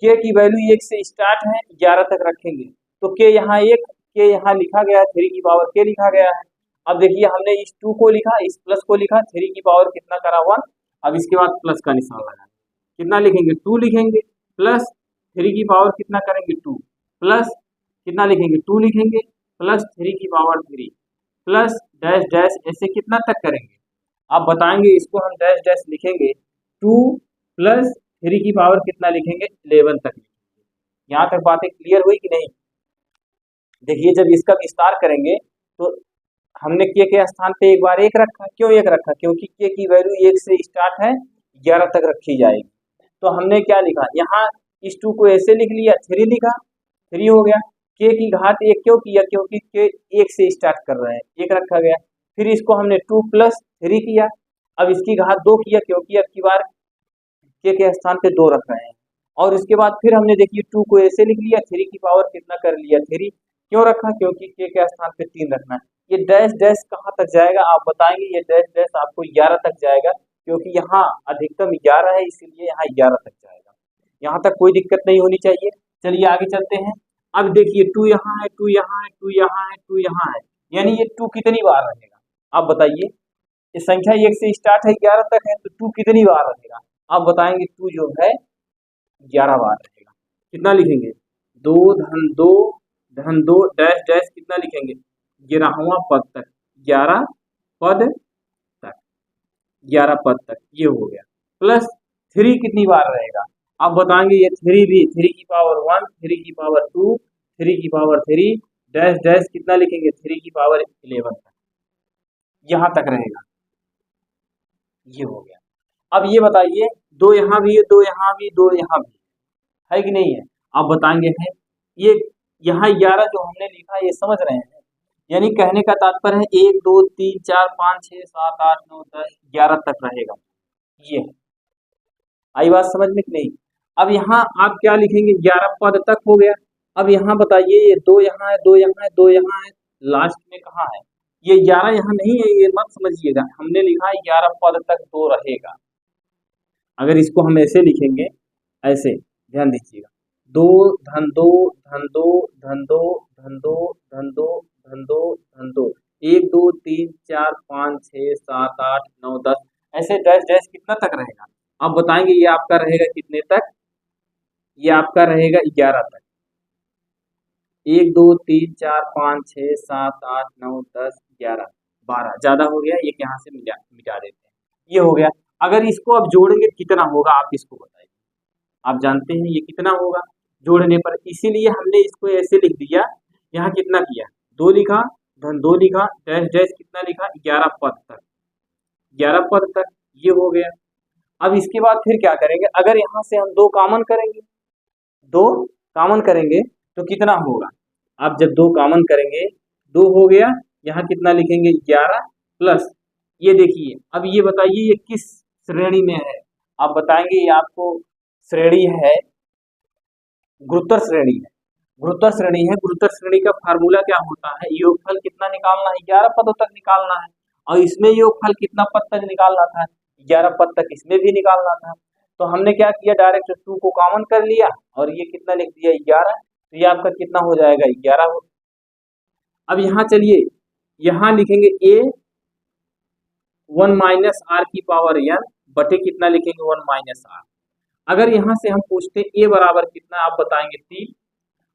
के की वैल्यू 1 से स्टार्ट है 11 तक रखेंगे, तो के यहाँ 1, के यहाँ लिखा गया है, 3 की पावर के लिखा गया है। अब देखिए हमने इस 2 को लिखा, इस प्लस को लिखा, 3 की पावर कितना करा 1, अब इसके बाद प्लस का निशान लगाएंगे, कितना लिखेंगे 2 लिखेंगे, प्लस 3 की पावर कितना करेंगे 2, प्लस कितना लिखेंगे 2 लिखेंगे, प्लस 3 की पावर 3, प्लस डैश डैश, ऐसे कितना तक करेंगे, आप बताएंगे इसको हम डैश डैश लिखेंगे 2 प्लस 3 की पावर कितना लिखेंगे 11 तक लिखेंगे। यहाँ तक बातें क्लियर हुई कि नहीं। देखिए जब इसका विस्तार करेंगे तो हमने के स्थान पे एक बार 1 रखा, क्यों 1 रखा, क्योंकि के की वैल्यू 1 से स्टार्ट है 11 तक रखी जाएगी, तो हमने क्या लिखा यहाँ इस 2 को ऐसे लिख लिया, 3 लिखा, 3 हो गया, के की घात 1 क्यों किया, क्योंकि के 1 से स्टार्ट कर रहे हैं, 1 रखा गया, फिर इसको हमने 2 प्लस 3 किया, अब इसकी घात 2 किया, क्योंकि अब की बार के स्थान पे 2 रख रहे हैं, और इसके बाद फिर हमने देखिए 2 को ऐसे लिख लिया, 3 की पावर कितना कर लिया 3, क्यों रखा, क्योंकि के स्थान पे 3 रखना है। ये डैश डैश कहाँ तक जाएगा, आप बताएंगे, ये डैश डैश आपको 11 तक जाएगा, क्योंकि यहाँ अधिकतम 11 है, इसीलिए यहाँ 11 तक जाएगा, यहाँ तक कोई दिक्कत नहीं होनी चाहिए। चलिए आगे चलते हैं। अब देखिए 2 यहाँ है, 2 यहाँ है, 2 यहाँ है, 2 यहाँ है, यानी ये 2 कितनी बार रहेगा, आप बताइए, ये संख्या 1 से स्टार्ट है 11 तक है, तो 2 कितनी बार रहेगा, आप बताएंगे 2 जो है 11 बार रहेगा, कितना लिखेंगे 2 धन 2 डैश डैश कितना लिखेंगे 11वां पद तक, 11 पद तक, 11 पद तक, ये हो गया, प्लस 3 कितनी बार रहेगा, आप बताएंगे ये 3 भी, 3 की पावर 1, 3 की पावर 2, 3 की पावर 3 डैश डैश कितना लिखेंगे 3 की पावर 11 तक, यहाँ तक रहेगा, ये हो गया। अब ये बताइए 2 यहाँ भी है, 2 यहाँ भी, 2 यहाँ भी है कि नहीं है, आप बताएंगे है, ये यहाँ 11 जो हमने लिखा ये समझ रहे हैं, यानी कहने का तात्पर्य है 1 2 3 4 5 6 7 8 9 10 11 तक रहेगा, ये आई बात समझ में कि नहीं। अब यहाँ आप क्या लिखेंगे 11 पद तक हो गया। अब यहाँ बताइए ये 2 यहाँ है, 2 यहाँ है, 2 यहाँ है, लास्ट में कहाँ है, ये 11 यहाँ नहीं है, ये मत समझिएगा, हमने लिखा है 11 पद तक 2 रहेगा, अगर इसको हम ऐसे लिखेंगे, ऐसे ध्यान दीजिएगा, 2 धन 2 धन 2 धन 2 धन 2 धन 2 धन 2 धन 2, 1 2 3 4 5 6 7 8 9 10, ऐसे डैश डैश कितना तक रहेगा, आप बताएंगे ये आपका रहेगा कितने तक, ये आपका रहेगा 11 तक, 1 2 3 4 5 6 7 8 9 10 11 12 ज्यादा हो गया, एक यहाँ से मिटा मिटा देते हैं, ये हो गया। अगर इसको अब जोड़ेंगे कितना होगा आप इसको बताइए, आप जानते हैं ये कितना होगा जोड़ने पर, इसीलिए हमने इसको ऐसे लिख दिया। यहाँ कितना किया, 2 लिखा, धन 2 लिखा, डैश डैश कितना लिखा, 11 पद तक, 11 पद तक, ये हो गया। अब इसके बाद फिर क्या करेंगे, अगर यहाँ से हम 2 कॉमन करेंगे, 2 कॉमन करेंगे तो कितना होगा, आप जब 2 कॉमन करेंगे 2 हो गया, यहाँ कितना लिखेंगे 11 प्लस, ये देखिए अब ये बताइए ये किस श्रेणी में है, आप बताएंगे ये आपको श्रेणी है, गुरुत्तर श्रेणी है, गुरुत्तर श्रेणी है। गुरुत्तर श्रेणी का फार्मूला क्या होता है, योगफल कितना निकालना है, 11 पदों तक निकालना है, और इसमें योगफल कितना पद तक निकालना था, 11 पद तक इसमें भी निकालना था। तो हमने क्या किया, डायरेक्ट 2 को कॉमन कर लिया और ये कितना लिख दिया 11, तो ये आपका कितना हो जाएगा 11 हो। अब यहाँ चलिए यहाँ लिखेंगे a 1 माइनस आर की पावर n बटे कितना लिखेंगे 1 माइनस आर। अगर यहाँ से हम पूछते हैं a बराबर कितना, आप बताएंगे 3,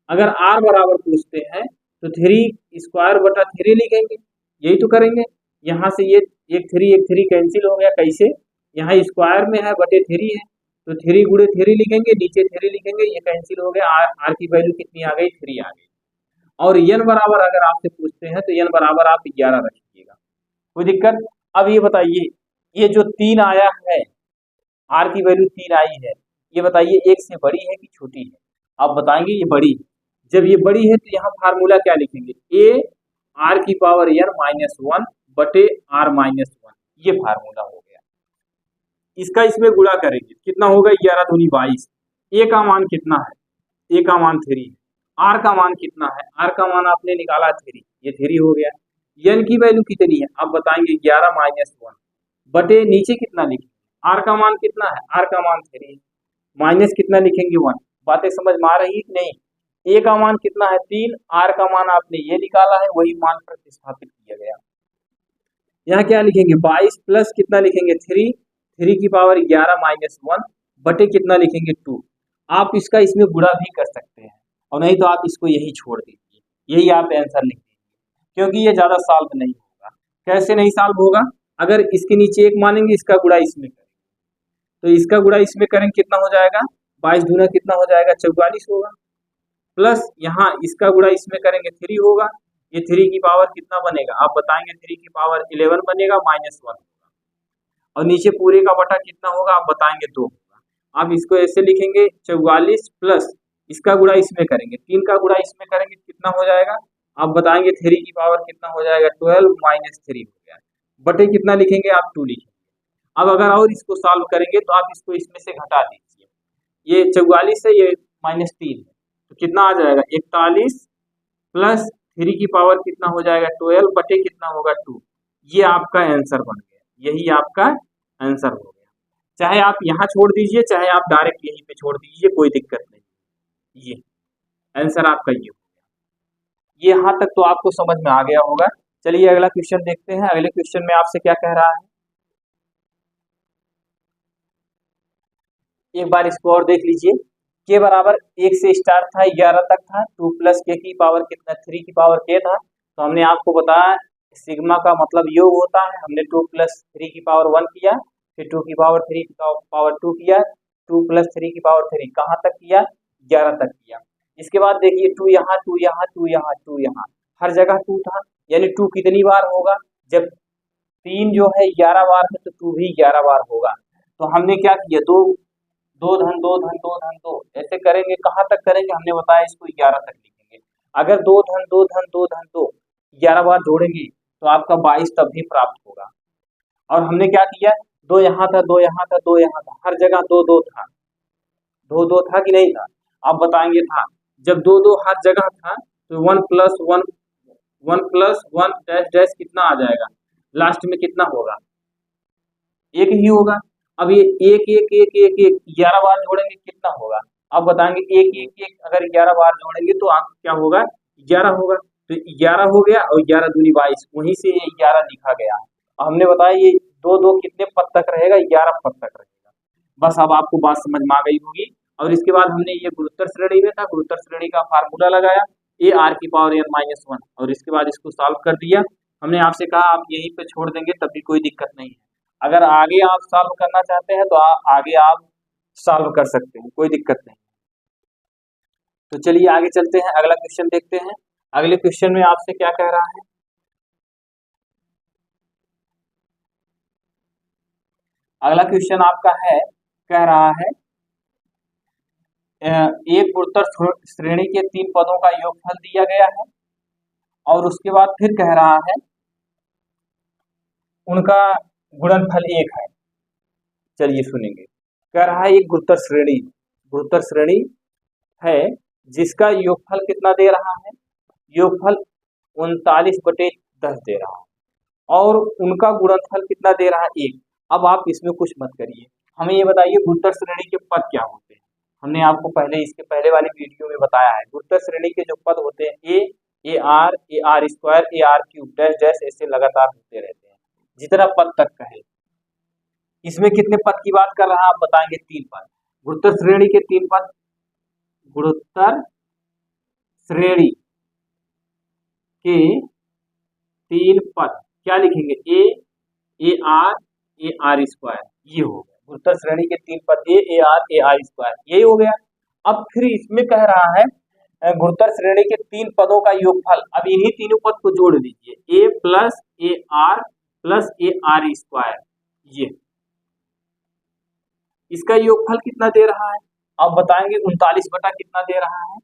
अगर r बराबर पूछते हैं तो 3 स्क्वायर बटा 3 लिखेंगे, यही तो करेंगे। यहाँ से ये एक 3 कैंसिल हो गया, कैसे, यहाँ स्क्वायर में है बटे 3 है तो 3 गुणे 3 लिखेंगे, नीचे 3 लिखेंगे, ये कैंसिल हो गया, r की वैल्यू कितनी आ गई 3 आ गई। और n बराबर अगर आपसे पूछते हैं तो n बराबर आप 11 रखिएगा, कोई दिक्कत। अब ये बताइए ये जो 3 आया है, r की वैल्यू 3 आई है, ये बताइए एक से बड़ी है कि छोटी है, आप बताएंगे ये बड़ी है। जब ये बड़ी है तो यहाँ फार्मूला क्या लिखेंगे, a r की पावर n माइनस 1 बटे r माइनस 1, ये फार्मूला हो गया। इसका इसमें गुणा करेंगे कितना होगा 11 दूनी 22, a का मान कितना है, a का मान 3 है, r का मान कितना है, r का मान आपने निकाला 3, ये 3 हो गया। n की वैल्यू कितनी है, आप बताएंगे 11 माइनस 1 बटे नीचे कितना लिखेंगे, r का मान कितना है, r का मान 3 माइनस कितना लिखेंगे 1। बातें समझ में आ रही है कि नहीं, a का मान कितना है 3, r का मान आपने ये निकाला है, वही मान प्रतिस्थापित किया गया। यहाँ क्या लिखेंगे 22 प्लस कितना लिखेंगे 3 की पावर 11 माइनस 1 बटे कितना लिखेंगे 2। आप इसका इसमें गुणा भी कर सकते हैं, और नहीं तो आप इसको यही छोड़ दीजिए, यही आप आंसर लिख दीजिए, क्योंकि ये ज्यादा सॉल्व नहीं होगा। कैसे नहीं सॉल्व होगा, अगर इसके नीचे 1 मानेंगे, इसका गुणा इसमें करेंगे, तो इसका गुणा इसमें करेंगे कितना हो जाएगा 22 दूना कितना हो जाएगा 44 होगा, प्लस यहाँ इसका गुणा इसमें करेंगे 3 होगा, ये 3 की पावर कितना बनेगा, आप बताएंगे 3 की पावर 11 बनेगा माइनस 1 होगा, और नीचे पूरे का बटा कितना होगा, आप बताएंगे 2 होगा। आप इसको ऐसे लिखेंगे 44 प्लस इसका गुणा इसमें करेंगे, 3 का गुणा इसमें करेंगे कितना हो जाएगा, आप बताएंगे 3 की पावर कितना हो जाएगा 12 माइनस 3 हो गया, बटे कितना लिखेंगे आप 2 लिखेंगे। अब अगर और इसको सॉल्व करेंगे तो आप इसको इसमें से घटा दीजिए, ये 44 है, ये माइनस 3 है, तो कितना आ जाएगा 41 प्लस 3 की पावर कितना हो जाएगा 12 बटे कितना होगा 2, ये आपका आंसर बन गया, यही आपका आंसर हो गया। चाहे आप यहाँ छोड़ दीजिए, चाहे आप डायरेक्ट यहीं पे छोड़ दीजिए, कोई दिक्कत नहीं, ये आंसर आपका ये हो गया। ये यहाँ तक तो आपको समझ में आ गया होगा। चलिए अगला क्वेश्चन देखते हैं, अगले क्वेश्चन में आपसे क्या कह रहा है, एक बार इसको और देख लीजिए। के बराबर 1 से स्टार्ट था 11 तक था, 2 प्लस के की पावर कितना 3 की पावर के था, तो हमने आपको बताया सिग्मा का मतलब योग होता है, हमने 2 प्लस 3 की पावर 1 किया, फिर 2 की पावर 3 की पावर 2 किया, 2 प्लस 3 की पावर 3 कहाँ तक किया 11 तक किया। इसके बाद देखिए 2 यहाँ 2 यहाँ 2 यहाँ 2 यहाँ, हर जगह 2 था, यानी 2 कितनी बार होगा, जब 3 जो है 11 बार है तो 2 भी 11 बार होगा। तो हमने क्या किया, दो धन दो ऐसे करेंगे, कहाँ तक करेंगे हमने बताया इसको 11 तक लिखेंगे। अगर 2 धन 2 11 बार जोड़ेंगे तो आपका 22 तब भी प्राप्त होगा। और हमने क्या किया, 2 यहाँ था 2 यहाँ था 2 यहाँ था, हर जगह 2 2 था, 2 2 था कि नहीं था, आप बताएंगे था। जब 2 2 हर जगह था तो 1 प्लस 1 डैश डैश कितना आ जाएगा, लास्ट में कितना होगा, 1 ही होगा। अब ये 1 1 1 1 1 11 बार जोड़ेंगे कितना होगा, आप बताएंगे 1 1 1 अगर 11 बार जोड़ेंगे तो आप क्या होगा 11 होगा, तो 11 हो गया, और 11 दूनी 22, वहीं से ये 11 लिखा गया है। और हमने बताया ये 2 2 कितने पद तक रहेगा, 11 पद तक रहेगा। बस अब आपको बात समझ में आ गई होगी। और इसके बाद हमने ये गुरुत्तर श्रेणी में था, गुरुत्तर श्रेणी का फार्मूला लगाया, ए आर की पावर n माइनस 1 और इसके बाद इसको सॉल्व कर दिया। हमने आपसे कहा आप यहीं पे छोड़ देंगे तब भी कोई दिक्कत नहीं है। अगर आगे आप सॉल्व करना चाहते हैं तो आगे आप सॉल्व कर सकते हैं, कोई दिक्कत नहीं। तो चलिए आगे चलते हैं, अगला क्वेश्चन देखते हैं। अगले क्वेश्चन में आपसे क्या कह रहा है, अगला क्वेश्चन आपका है, कह रहा है एक गुरुत्व श्रेणी के 3 पदों का योगफल दिया गया है और उसके बाद फिर कह रहा है उनका गुणनफल 1 है। चलिए सुनेंगे। कह रहा है एक गुरुत्व श्रेणी है जिसका योगफल कितना दे रहा है, योगफल 39/10 दे रहा है और उनका गुणनफल कितना दे रहा है 1। अब आप इसमें कुछ मत करिए, हमें ये बताइए गुरुत्व श्रेणी के पद क्या होते हैं। हमने आपको पहले इसके पहले वाली वीडियो में बताया है, गुरुत्व श्रेणी के जो पद होते हैं A R square A R cube dash dash ऐसे लगातार होते रहते हैं जितना पद तक कहे। इसमें कितने पद की बात कर रहा है आप बताएंगे, 3 पद। गुरुत्व श्रेणी के 3 पद, गुरुत्व श्रेणी के 3 पद क्या लिखेंगे, ए आर स्क्वायर, ये हो गया गुरुत्व श्रेणी के 3 पद ए आर स्क्वायर, यही हो गया। अब फिर इसमें कह रहा है गुरुत्व श्रेणी के 3 पदों का योगफल, अब इन्हीं तीनों पद को जोड़ दीजिए, ए प्लस ए आर स्क्वायर, ये इसका योगफल कितना दे रहा है आप बताएंगे, 39 बटा कितना दे रहा है,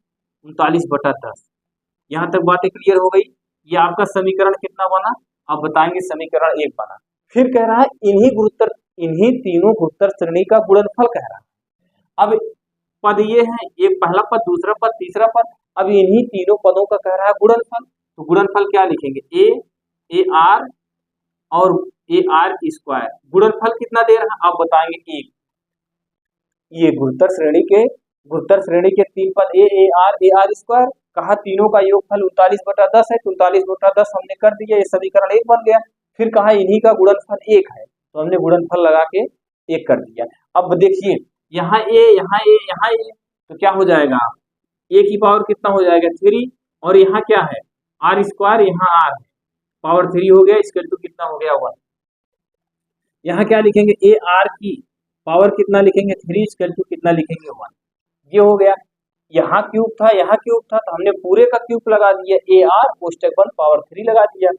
39/10। यहां तक बातें क्लियर हो गई। ये आपका समीकरण कितना बना आप बताएंगे, समीकरण 1 बना। फिर कह रहा है इन्हीं तीनों गुरुत्व श्रेणी का गुणनफल कह रहा है। अब पद ये है, एक पहला पद, दूसरा पद, तीसरा पद, अब इन्हीं तीनों पदों का कह रहा है गुणनफल। तो गुणनफल क्या लिखेंगे, ए आर और ए आर स्क्वायर, गुणनफल कितना दे रहा है आप बताएंगे 1। ये गुरुत्व श्रेणी के 3 पद ए आर स्क्वायर, कहा तीनों का योगफल 39/10 है, तो 39/10 हमने कर दिया, ये समीकरण 1 बन गया। फिर कहा इन्हीं का गुणनफल 1 है, तो हमने गुणनफल लगा के 1 कर दिया। अब देखिए यहाँ ए, तो क्या हो जाएगा, ए की पावर कितना हो जाएगा 3, और यहाँ क्या है आर स्क्वायर, यहाँ आर है, पावर 3 हो गया, इसका टू कितना हो गया 1। यहाँ क्या लिखेंगे, ए आर की पावर कितना लिखेंगे 3, इसका टू कितना लिखेंगे 1, ये हो गया। यहाँ क्यूब था, तो हमने पूरे का क्यूब लगा दिया, ए आर कोष्टक 1 पावर 3 लगा दिया।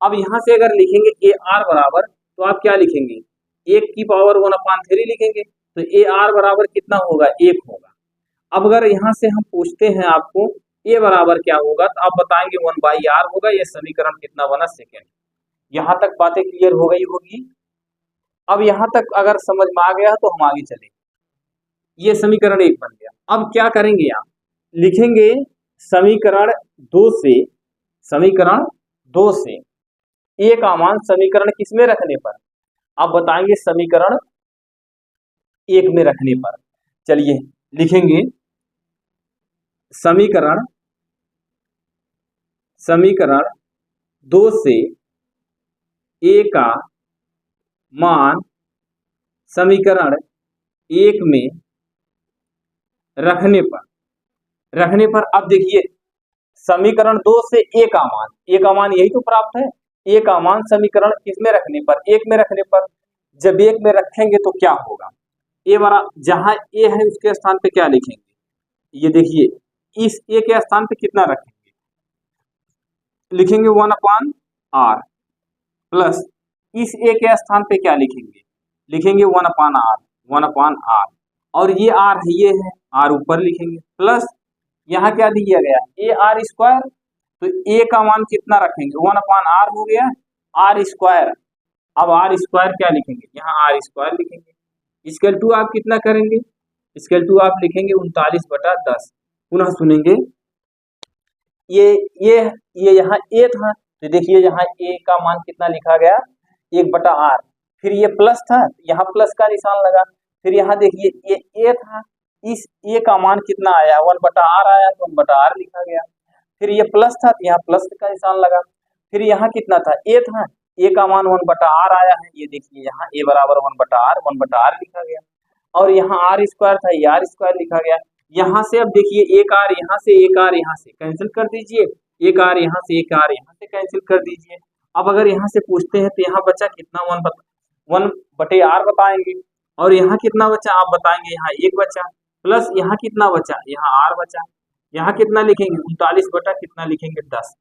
अब यहाँ से अगर लिखेंगे ए आर बराबर, तो आप क्या लिखेंगे, 1 की पावर 1/3 लिखेंगे, तो ए आर बराबर कितना होगा 1 होगा। अब अगर यहाँ से हम पूछते हैं आपको ए बराबर क्या होगा, तो आप बताएंगे 1/r होगा। ये समीकरण कितना बना, सेकेंड। यहाँ तक बातें क्लियर हो गई होगी। अब यहाँ तक अगर समझ में आ गया तो हम आगे चलेंगे। ये समीकरण 1 बन गया। अब क्या करेंगे, आप लिखेंगे समीकरण 2 से ए का मान समीकरण किसमें रखने पर, आप बताएंगे समीकरण 1 में रखने पर। चलिए लिखेंगे समीकरण 2 से ए का मान समीकरण 1 में रखने पर अब देखिए समीकरण 2 से ए का मान यही तो प्राप्त है। ए का मान समीकरण किसमें रखने पर, 1 में रखने पर। जब 1 में रखेंगे तो क्या होगा, ए बरा जहां ए है उसके स्थान पे क्या लिखेंगे, ये देखिए इस ए के स्थान पे कितना रखेंगे, लिखेंगे 1/r प्लस इस ए के स्थान पे क्या लिखेंगे 1/r, और ये r है, ये है r ऊपर लिखेंगे, प्लस यहाँ क्या दिया गया ए आर स्क्वायर, तो ए का मान कितना रखेंगे 1/r हो गया, r स्क्वायर। अब r स्क्वायर क्या लिखेंगे, यहाँ r स्क्वायर लिखेंगे। स्केल 2 आप कितना करेंगे, स्केल 2 आप लिखेंगे 39/10। पुनः सुनेंगे, ये यहाँ ए था, तो देखिए यहाँ ए का मान कितना लिखा गया 1/r, फिर ये प्लस था, यहाँ प्लस का निशान लगा, फिर यहाँ देखिए ये ए था, इस ए का मान कितना आया 1/r आया, तो 1/r लिखा गया। फिर ये प्लस था, तो यहाँ प्लस का निशान लगा, फिर यहाँ कितना था ए था, ए का मान 1/r आया है, ये देखिए यहाँ ए बराबर 1/r लिखा गया, और यहाँ r स्क्वायर था, ये r स्क्वायर लिखा गया। यहाँ से अब देखिए एक आर यहाँ से, एक आर यहाँ से कैंसिल कर दीजिए, एक आर यहाँ से, एक आर यहाँ से कैंसिल कर दीजिए। अब अगर यहाँ से पूछते हैं तो यहाँ बचा कितना, 1/r बताएंगे, और यहाँ कितना बचा आप बताएंगे, यहाँ 1 बचा, प्लस यहाँ कितना बचा, यहाँ r बचा, यहाँ कितना लिखेंगे 39 बटा कितना लिखेंगे 10।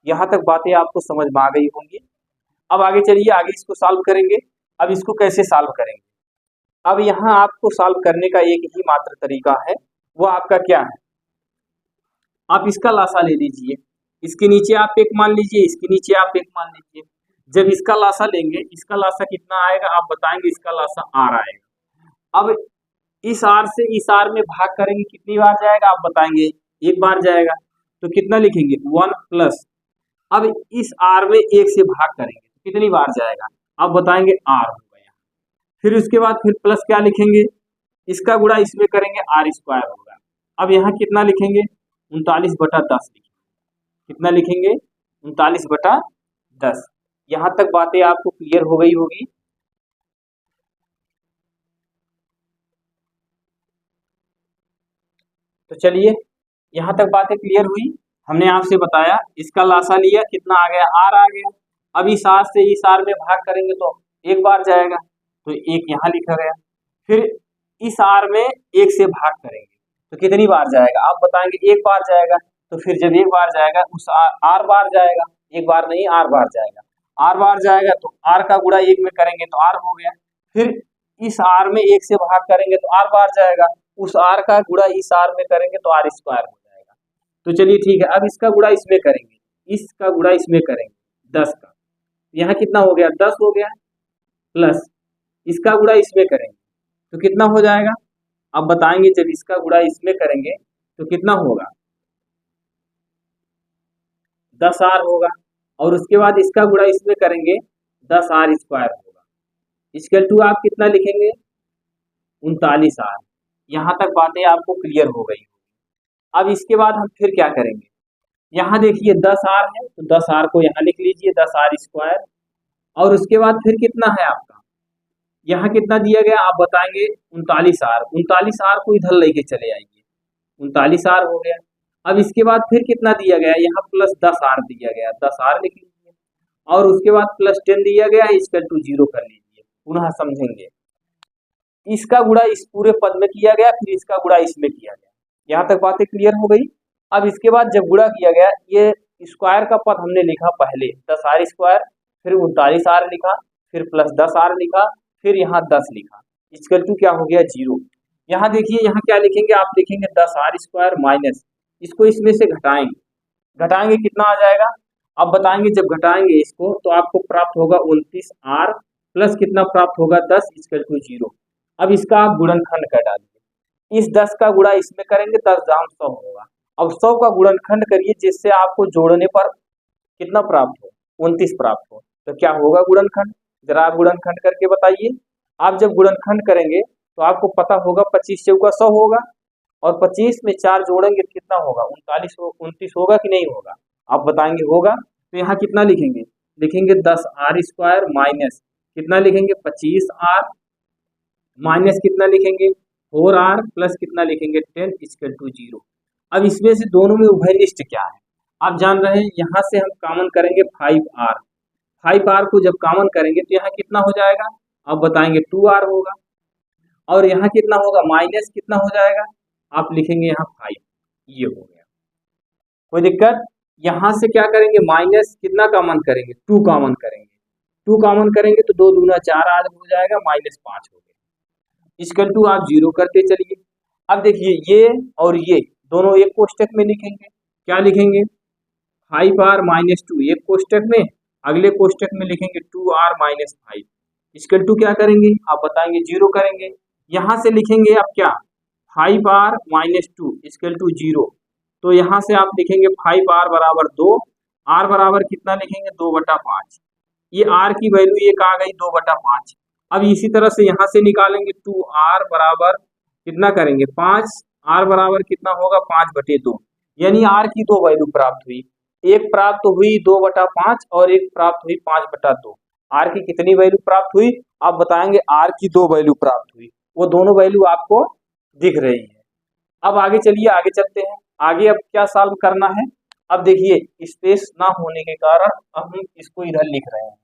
यहाँ तक बातें आपको समझ में आ गई होंगी। अब आगे चलिए, आगे इसको सॉल्व करेंगे। अब इसको कैसे सॉल्व करेंगे, अब यहाँ आपको सॉल्व करने का एक ही मात्र तरीका है, वो आपका क्या है, आप इसका लासा ले लीजिए, इसके नीचे आप 1 मान लीजिए, इसके नीचे आप 1 मान लीजिए। जब इसका लासा लेंगे, इसका लासा कितना आएगा आप बताएंगे, इसका लासा r आएगा। अब इस r से इस r में भाग करेंगे, कितनी बार जाएगा आप बताएंगे, 1 बार जाएगा, तो कितना लिखेंगे 1 प्लस, अब इस r में 1 से भाग करेंगे तो कितनी बार जाएगा आप बताएंगे, r हो गया। फिर उसके बाद फिर प्लस क्या लिखेंगे, इसका गुणा इसमें करेंगे, r स्क्वायर होगा। अब यहाँ कितना लिखेंगे 39 बटा 10 लिखेंगे, कितना लिखेंगे 39 बटा 10। यहाँ तक बातें आपको क्लियर हो गई होगी। तो चलिए, यहाँ तक बातें क्लियर हुई। हमने आपसे बताया, इसका लासा लिया, कितना आ गया r आ गया। अब इस r से इस r में भाग करेंगे तो 1 बार जाएगा, तो 1 यहाँ लिखा गया। फिर इस r में 1 से भाग करेंगे तो कितनी बार जाएगा आप बताएंगे, 1 बार जाएगा। तो फिर जब 1 बार जाएगा उस r बार जाएगा, 1 बार नहीं r बार जाएगा, r बार जाएगा तो r का गुणा 1 में करेंगे तो r हो गया। फिर इस r में 1 से भाग करेंगे तो r बार जाएगा, उस r का गुणा इस r में करेंगे तो r स्क्वायर हो जाएगा। तो चलिए ठीक है, अब इसका गुणा इसमें करेंगे, इसका गुणा इसमें करेंगे 10 का, यहाँ कितना हो गया 10 हो गया, प्लस इसका गुणा इसमें करेंगे तो कितना हो जाएगा आप बताएंगे, जब इसका गुणा इसमें करेंगे तो कितना होगा 10r होगा, और उसके बाद इसका गुणा इसमें करेंगे 10r स्क्वायर होगा। इक्वल टू आप कितना लिखेंगे 39r। यहाँ तक बातें आपको क्लियर हो गई। अब इसके बाद हम फिर क्या करेंगे, यहाँ देखिए 10r है तो 10r को यहाँ लिख लीजिए 10r स्क्वायर, और उसके बाद फिर कितना है आपका, यहाँ कितना दिया गया आप बताएंगे 39r, 39r को इधर लेके चले आइए, 39r हो गया। अब इसके बाद फिर कितना दिया गया, यहाँ प्लस 10r दिया गया, 10r लिख लीजिए, और उसके बाद प्लस 10 दिया गया, इक्वल टू 0 कर लीजिए। पुनः समझेंगे, इसका गुणा इस पूरे पद में किया गया, फिर इसका गुणा इसमें किया गया। यहाँ तक बातें क्लियर हो गई। अब इसके बाद जब गुणा किया गया, ये स्क्वायर का पद हमने लिखा पहले 10r स्क्वायर, फिर 39r लिखा, फिर प्लस 10r लिखा, फिर यहाँ 10 लिखा, इक्वल टू क्या हो गया 0। यहाँ देखिए, यहाँ क्या लिखेंगे आप लिखेंगे 10r स्क्वायर माइनस, इसको इसमें से घटाएंगे, घटाएंगे कितना आ जाएगा आप बताएंगे, जब घटाएंगे इसको तो आपको प्राप्त होगा 29r प्लस कितना प्राप्त होगा 10 इक्वल टू 0। अब इसका आप गुणनखंड कर डालिए, इस 10 का गुणा इसमें करेंगे 10 दाम 100 होगा। अब 100 का गुणनखंड करिए, जिससे आपको जोड़ने पर कितना प्राप्त हो 29 प्राप्त हो। तो क्या होगा गुणनखंड, जरा आप गुणनखंड करके बताइए। आप जब गुणनखंड करेंगे तो आपको पता होगा 25 चौका 100 होगा, और 25 में 4 जोड़ेंगे तो कितना होगा 29 होगा कि नहीं होगा आप बताएंगे होगा। तो यहाँ कितना लिखेंगे, लिखेंगे 10r स्क्वायर माइनस कितना लिखेंगे 25r, माइनस कितना लिखेंगे 4r, प्लस कितना लिखेंगे 10 इक्वल टू 0। अब इसमें से दोनों में उभयनिष्ठ क्या है आप जान रहे हैं, यहाँ से हम कॉमन करेंगे 5r, 5r को जब कॉमन करेंगे तो यहाँ कितना हो जाएगा आप बताएंगे 2r होगा, और यहाँ कितना होगा माइनस कितना हो जाएगा आप लिखेंगे यहाँ 5, ये हो गया। कोई दिक्कत, यहाँ से क्या करेंगे माइनस कितना कॉमन करेंगे 2 कॉमन करेंगे, 2 कॉमन करेंगे तो 2 दूना 4 आज हो जाएगा, माइनस 5 हो गया, इक्वल टू आप 0 करते चलिए। अब देखिए ये और ये दोनों एक कोष्टक में लिखेंगे, क्या लिखेंगे 5r माइनस 2 एक कोष्टक में, अगले कोष्टक में लिखेंगे 2r माइनस 5, इक्वल टू क्या करेंगे आप बताएंगे 0 करेंगे। यहाँ से लिखेंगे आप क्या 5r माइनस 2 इक्वल टू 0, तो यहाँ से आप लिखेंगे 5r बराबर 2, r बराबर कितना लिखेंगे 2/5, ये r की वैल्यू एक आ गई 2/5। अब इसी तरह से यहाँ से निकालेंगे 2r बराबर कितना करेंगे 5, r बराबर कितना होगा 5/2, यानी r की 2 वैल्यू प्राप्त हुई, एक प्राप्त हुई 2/5 और एक प्राप्त हुई 5/2। r की कितनी वैल्यू प्राप्त हुई आप बताएंगे, r की 2 वैल्यू प्राप्त हुई, वो दोनों वैल्यू आपको दिख रही है। अब आगे चलिए, आगे चलते हैं। आगे अब क्या सॉल्व करना है? अब देखिए स्पेस ना होने के कारण अब हम इसको इधर लिख रहे हैं।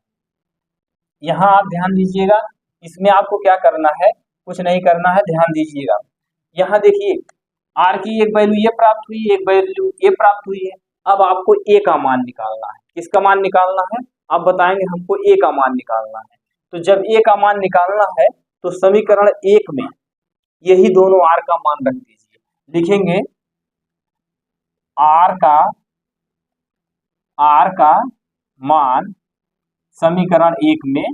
यहाँ आप ध्यान दीजिएगा, इसमें आपको क्या करना है, कुछ नहीं करना है, ध्यान दीजिएगा। यहाँ देखिए आर की एक वैल्यू ये प्राप्त हुई, एक वैल्यू ये प्राप्त हुई है। अब आपको ए का मान निकालना है। किसका मान निकालना है? आप बताएंगे हमको ए का मान निकालना है। तो जब ए का मान निकालना है तो समीकरण 1 में यही दोनों आर का मान रख दीजिए। लिखेंगे आर का मान समीकरण 1 में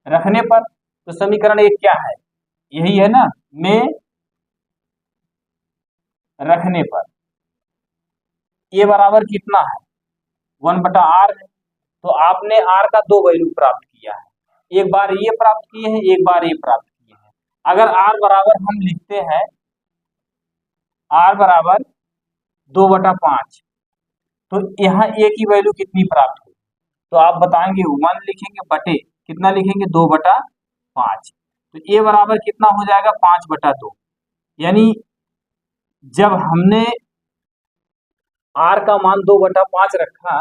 रखने पर, तो समीकरण 1 क्या है? यही है ना, में रखने पर ये बराबर कितना है? 1/r है। तो आपने r का दो वैल्यू प्राप्त किया है, एक बार ये प्राप्त किए हैं, एक बार ये प्राप्त किए हैं। अगर r बराबर हम लिखते हैं r बराबर 2/5, तो यहाँ a की वैल्यू कितनी प्राप्त हुई? तो आप बताएंगे 1 लिखेंगे बटे कितना लिखेंगे 2/5। तो a बराबर कितना हो जाएगा 5/2। यानी जब हमने r का मान 2/5 रखा,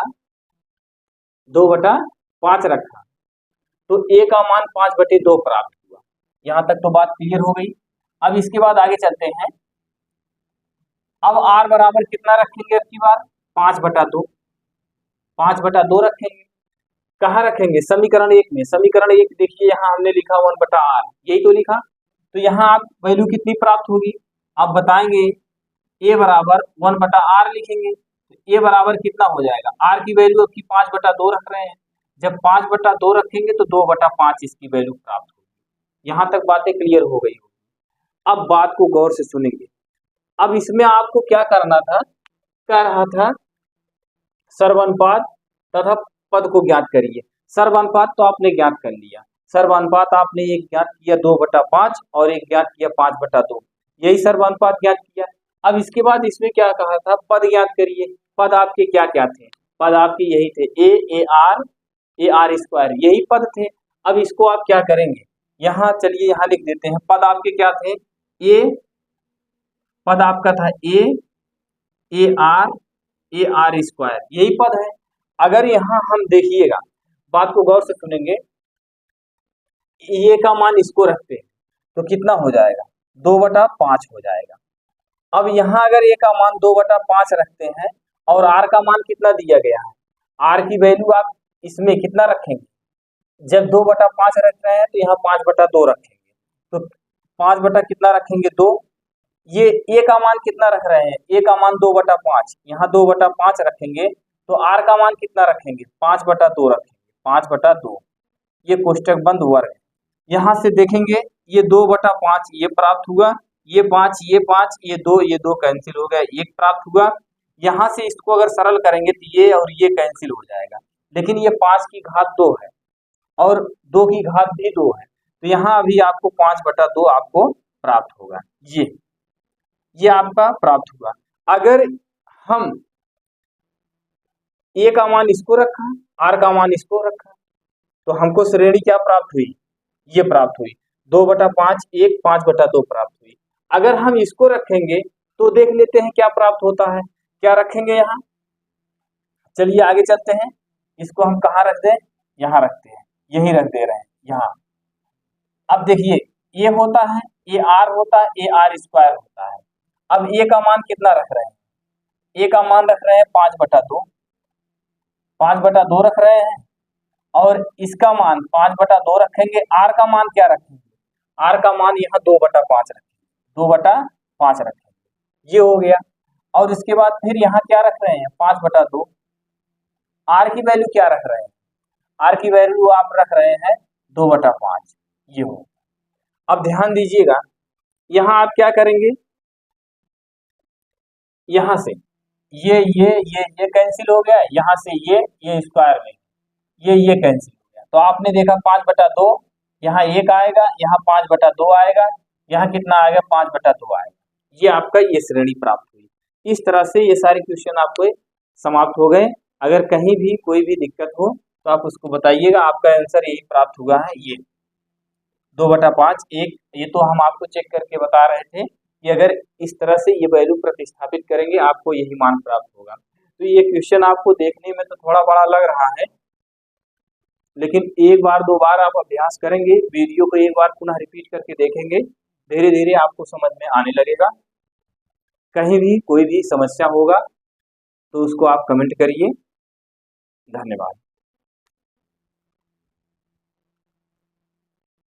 2/5 रखा, तो a का मान 5/2 प्राप्त हुआ। यहां तक तो बात क्लियर हो गई। अब इसके बाद आगे चलते हैं। अब r बराबर कितना रखेंगे? अब की बार 5/2, 5/2 रखेंगे। कहाँ रखेंगे? समीकरण 1 में। समीकरण 1 देखिए यहाँ हमने लिखा 1/r, यही तो लिखा। तो यहाँ आप वैल्यू कितनी प्राप्त होगी? आप बताएंगे a बराबर 1/r लिखेंगे। तो a बराबर कितना हो जाएगा? r की वैल्यू आपकी 5/2 रख रहे हैं। जब 5/2 रखेंगे तो 2/5 इसकी वैल्यू प्राप्त होगी। यहाँ तक बातें क्लियर हो गई होगी। अब बात को गौर से सुनेंगे। अब इसमें आपको क्या करना था? कह रहा था सर्वानुपात तथा पद को ज्ञात करिए। सर्वानुपात तो आपने ज्ञात कर लिया। सर्वानुपात आपने एक ज्ञात किया 2/5 और एक ज्ञात किया 5/2, यही सर्वानुपात ज्ञात किया। अब इसके बाद इसमें क्या कहा था? पद ज्ञात करिए। पद आपके क्या क्या थे? पद आपके यही थे ए आर स्क्वायर, यही पद थे। अब इसको आप क्या करेंगे? यहाँ चलिए यहाँ लिख देते हैं। पद आपके क्या थे? पद आपका था ए आर स्क्वायर, यही पद है। अगर यहाँ हम देखिएगा, बात को गौर से सुनेंगे, ए का मान इसको रखते हैं तो कितना हो जाएगा? 2/5 हो जाएगा। अब यहाँ अगर ए का मान 2/5 रखते हैं और आर का मान कितना दिया गया है? आर की वैल्यू आप इसमें कितना रखेंगे? जब 2/5 रख रहे हैं तो यहाँ 5/2 रखेंगे। तो 5 बटा कितना रखेंगे? 2। ये ए का मान कितना रख रहे हैं? ए का मान 2/5, यहाँ 2/5 रखेंगे। तो आर का मान कितना रखेंगे? 5/2 रखेंगे, 5/2। ये कोष्टक बंद वर्ग है। यहाँ से देखेंगे ये 2/5 ये प्राप्त हुआ, ये 5 ये 5 ये 2 कैंसिल हो गया, 1 प्राप्त हुआ। यहाँ से इसको अगर सरल करेंगे तो ये और ये कैंसिल हो जाएगा। लेकिन ये 5 की घात 2 है और 2 की घात भी 2 है, तो यहाँ अभी आपको 5/2 आपको प्राप्त होगा। ये आपका प्राप्त हुआ। अगर हम ए का मान इसको रखा, आर का मान इसको रखा, तो हमको श्रेणी क्या प्राप्त हुई? ये प्राप्त हुई 2/5 1 5/2 प्राप्त हुई। अगर हम इसको रखेंगे तो देख लेते हैं क्या प्राप्त होता है। क्या रखेंगे यहाँ? चलिए आगे चलते हैं। इसको हम कहाँ रख दें? यहाँ रखते हैं, यही रख दे रहे हैं यहाँ। अब देखिए ये होता है ए आर होता है, ए आर स्क्वायर होता है। अब ए का मान कितना रख रहे हैं? ए का मान रख रहे हैं 5/2, 5/2 रख रहे हैं। और इसका मान 5/2 रखेंगे। आर का मान क्या रखेंगे? आर का मान यहाँ 2/5 रखेंगे, 2/5 रखेंगे, ये हो गया। और इसके बाद फिर यहाँ क्या रख रहे हैं? 5/2। आर की वैल्यू क्या रख रहे हैं? आर की वैल्यू आप रख रहे हैं 2/5, ये हो। अब ध्यान दीजिएगा, यहाँ आप क्या करेंगे? यहाँ से ये कैंसिल हो गया, यहाँ से ये स्क्वायर में ये कैंसिल हो गया। तो आपने देखा 5/2, यहाँ 1 आएगा, यहाँ 5/2 आएगा, यहाँ कितना आएगा? 5/2 आएगा। ये आपका ये श्रेणी प्राप्त हुई। इस तरह से ये सारे क्वेश्चन आपको समाप्त हो गए। अगर कहीं भी कोई भी दिक्कत हो तो आप उसको बताइएगा। आपका आंसर यही प्राप्त हुआ है, ये 2/5 1। ये तो हम आपको चेक करके बता रहे थे, कि अगर इस तरह से ये वैल्यू प्रतिस्थापित करेंगे आपको यही मान प्राप्त होगा। तो ये क्वेश्चन आपको देखने में तो थोड़ा बड़ा लग रहा है, लेकिन एक बार दो बार आप अभ्यास करेंगे, वीडियो को एक बार पुनः रिपीट करके देखेंगे, धीरे धीरे आपको समझ में आने लगेगा। कहीं भी कोई भी समस्या होगा तो उसको आप कमेंट करिए। धन्यवाद।